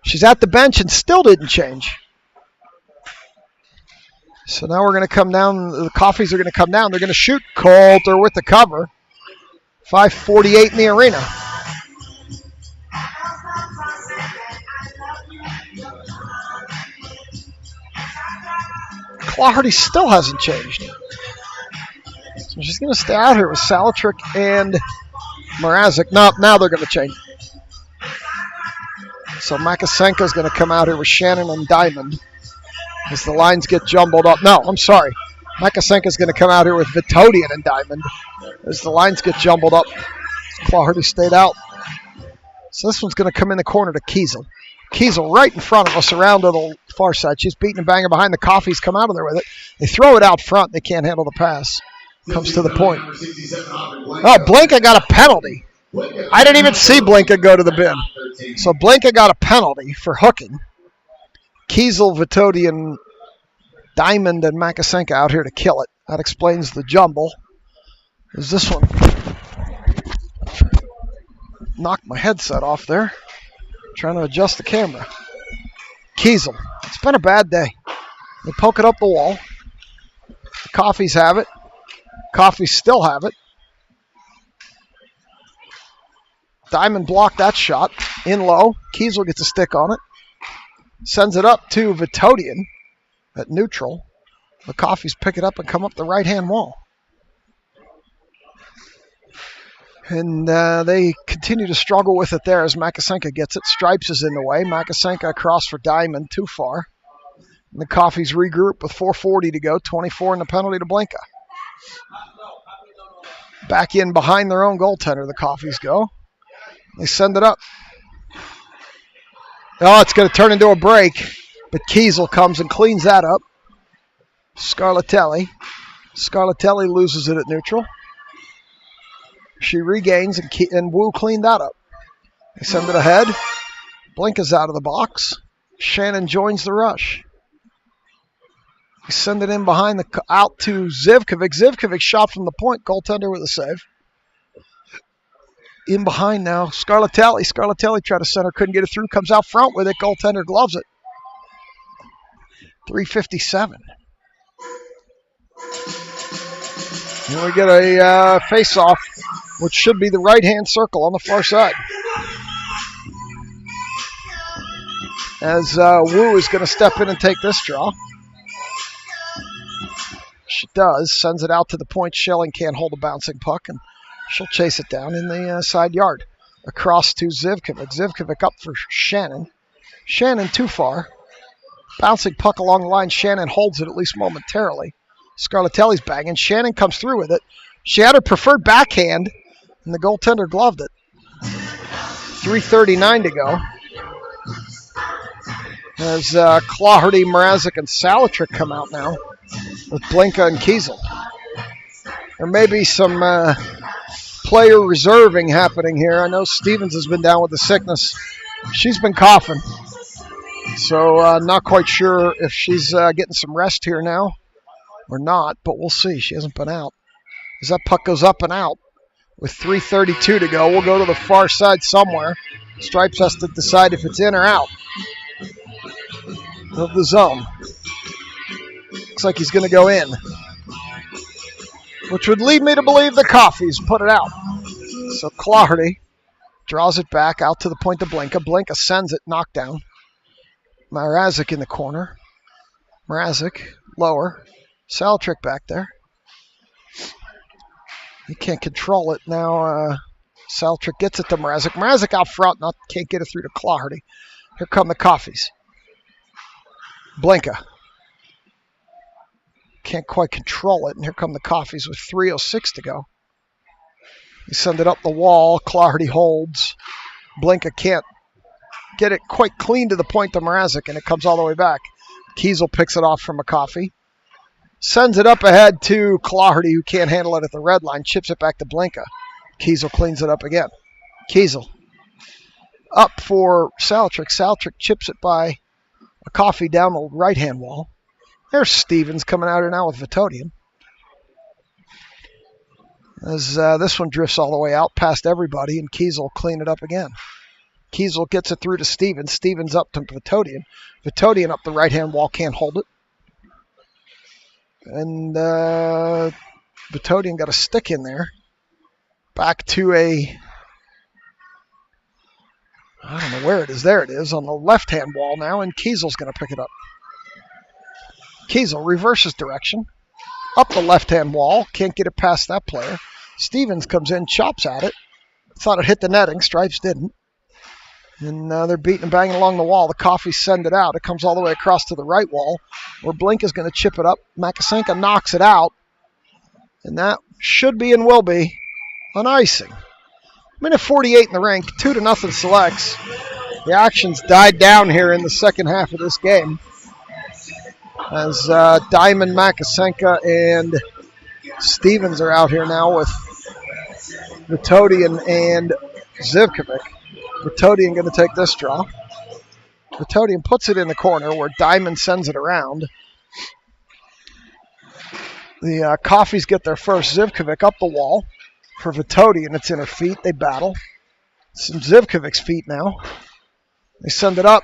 Speaker 1: She's at the bench and still didn't change. So now we're going to come down. The Coffees are going to come down. They're going to shoot. Coulter with the cover. 5:48 in the arena. Claherty still hasn't changed. So she's going to stay out here with Saltrick and Mrazek. No, now they're going to change. So Makasenka's going to come out here with Shannon and Diamond as the lines get jumbled up. No, I'm sorry. Makasenka's going to come out here with Vitodian and Diamond as the lines get jumbled up. Claherty stayed out. So this one's going to come in the corner to Kiesel. Kiesel right in front of us around to the far side. She's beating and banging behind the Coffees. Come out of there with it. They throw it out front. They can't handle the pass. Comes to the point. Oh, Blinka got a penalty. I didn't even see Blinka go to the bin. So Blinka got a penalty for hooking. Kiesel, Vitodian, Diamond, and Makasenka out here to kill it. That explains the jumble. Is this one? Knocked my headset off there. Trying to adjust the camera. Kiesel. It's been a bad day. They poke it up the wall. The Coffees have it. Coffees still have it. Diamond blocked that shot. In low. Kiesel gets a stick on it. Sends it up to Vitodian at neutral. The Coffees pick it up and come up the right-hand wall. And they continue to struggle with it there as Makasenka gets it. Stripes is in the way. Makasenka across for Diamond, too far. And the Coffees regroup with 4:40 to go. 24 in the penalty to Blinka. Back in behind their own goaltender, the Coffees go. They send it up. Oh, it's going to turn into a break. But Kiesel comes and cleans that up. Scarlatelli. Scarlatelli loses it at neutral. She regains, and Wu cleaned that up. They send it ahead. Blinka's out of the box. Shannon joins the rush. They send it in behind out to Zivkovic. Zivkovic shot from the point. Goaltender with a save. In behind now, Scarlatelli. Scarlatelli tried to center, couldn't get it through. Comes out front with it. Goaltender gloves it. 3:57. And we get a face-off, which should be the right-hand circle on the far side. As Wu is going to step in and take this draw. She does. Sends it out to the point. Schelling can't hold a bouncing puck, and she'll chase it down in the side yard. Across to Zivkovic. Zivkovic up for Shannon. Shannon too far. Bouncing puck along the line. Shannon holds it at least momentarily. Scarlatelli's banging. Shannon comes through with it. She had her preferred backhand, and the goaltender gloved it. 3:39 to go. As Claherty, Mrazek, and Salatrick come out now with Blinka and Kiesel. There may be some player reserving happening here. I know Stevens has been down with the sickness. She's been coughing. So not quite sure if she's getting some rest here now or not, but we'll see. She hasn't been out. As that puck goes up and out with 3:32 to go, we'll go to the far side somewhere. Stripes has to decide if it's in or out of the zone. Looks like he's going to go in, which would lead me to believe the Coffees put it out. So Claherty draws it back out to the point to Blinka. Blinka sends it, knockdown. Mrazek in the corner. Mrazek lower. Salatrick back there. He can't control it now. Salatrick gets it to Mrazek. Mrazek out front, can't get it through to Claherty. Here come the Coffees. Blinka. Can't quite control it, and here come the Coffees with 3:06 to go. They send it up the wall. Claherty holds. Blinka can't get it quite clean to the point to Mrazek, and it comes all the way back. Kiesel picks it off from a Coffee. Sends it up ahead to Claherty, who can't handle it at the red line. Chips it back to Blinka. Kiesel cleans it up again. Kiesel up for Salatrick. Salatrick chips it by a Coffee down the right-hand wall. There's Stevens coming out here now with Vitodian. As this one drifts all the way out past everybody, and Kiesel clean it up again. Kiesel gets it through to Stevens. Stevens up to Vitodian. Vitodian up the right-hand wall, can't hold it. And Vitodian got a stick in there. Back to I don't know where it is. There it is on the left-hand wall now, and Kiesel's going to pick it up. Kiesel reverses direction. Up the left-hand wall. Can't get it past that player. Stevens comes in, chops at it. Thought it hit the netting. Stripes didn't. And they're beating and banging along the wall. The Coffees send it out. It comes all the way across to the right wall, where Blinka's going to chip it up. Makasenka knocks it out. And that should be and will be an icing. Minute 48 in the rink. 2-0 selects. The action's died down here in the second half of this game, as Diamond, Makasenka, and Stevens are out here now with Vitodian and Zivkovic. Vitodian going to take this draw. Vitodian puts it in the corner where Diamond sends it around. The Coffees get their first. Zivkovic up the wall for Vitodian. It's in her feet. They battle. Some Zivkovic's feet now. They send it up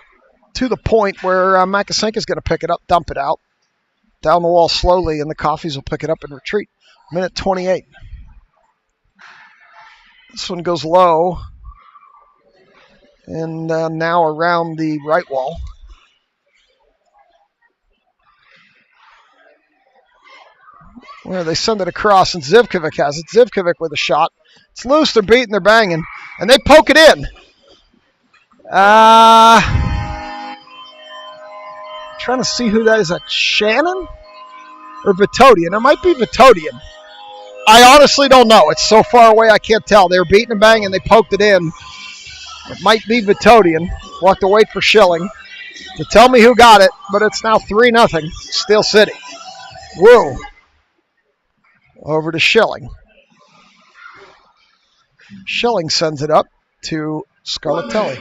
Speaker 1: to the point where Makasenka's going to pick it up, dump it out. Down the wall slowly, and the Coffees will pick it up and retreat. Minute 28. This one goes low. And now around the right wall. Where they send it across, and Zivkovic has it. Zivkovic with a shot. It's loose, they're beating, they're banging. And they poke it in. Trying to see who that is. That Shannon or Vitodian? It might be Vitodian. I honestly don't know. It's so far away I can't tell. They were beating and banging. They poked it in. It might be Vitodian. We'll have to wait for Schilling to tell me who got it. But it's now 3-0 Steel City. Whoa. Over to Schilling. Schilling sends it up to Scarlatelli.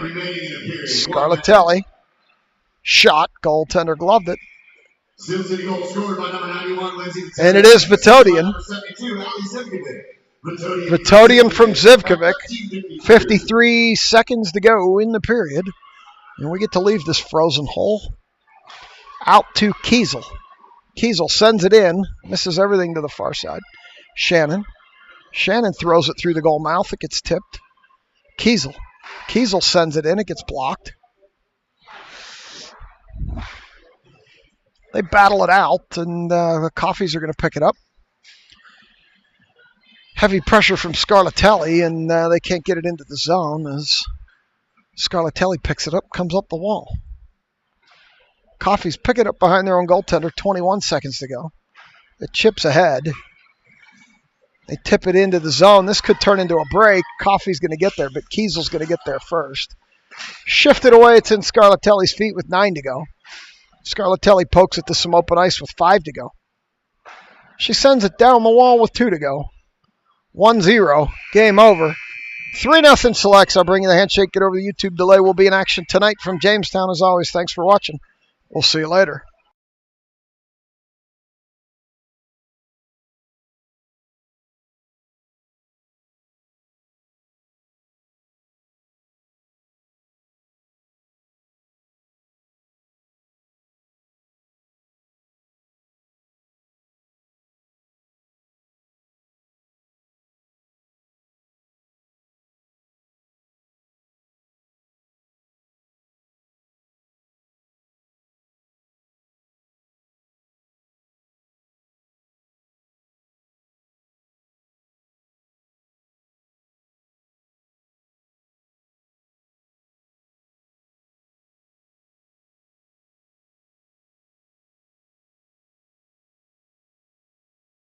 Speaker 1: Scarlatelli. Shot. Goaltender gloved it. And it is Vitodian. Vitodian from Zivkovic. 53 seconds to go in the period. And we get to leave this frozen hole. Out to Kiesel. Kiesel sends it in. Misses everything to the far side. Shannon. Shannon throws it through the goal mouth. It gets tipped. Kiesel. Kiesel sends it in. It gets blocked. They battle it out, and the Coffees are going to pick it up. Heavy pressure from Scarlatelli, and they can't get it into the zone as Scarlatelli picks it up, comes up the wall. Coffees pick it up behind their own goaltender, 21 seconds to go. It chips ahead. They tip it into the zone. This could turn into a break. Coffee's going to get there, but Kiesel's going to get there first. Shifted away. It's in Scarlatelli's feet with 9 to go. Scarlatelli pokes it to some open ice with 5 to go. She sends it down the wall with 2 to go. 1-0. Game over. 3-0 Selects. I'll bring you the handshake. Get over the YouTube delay. We'll be in action tonight from Jamestown. As always, thanks for watching. We'll see you later.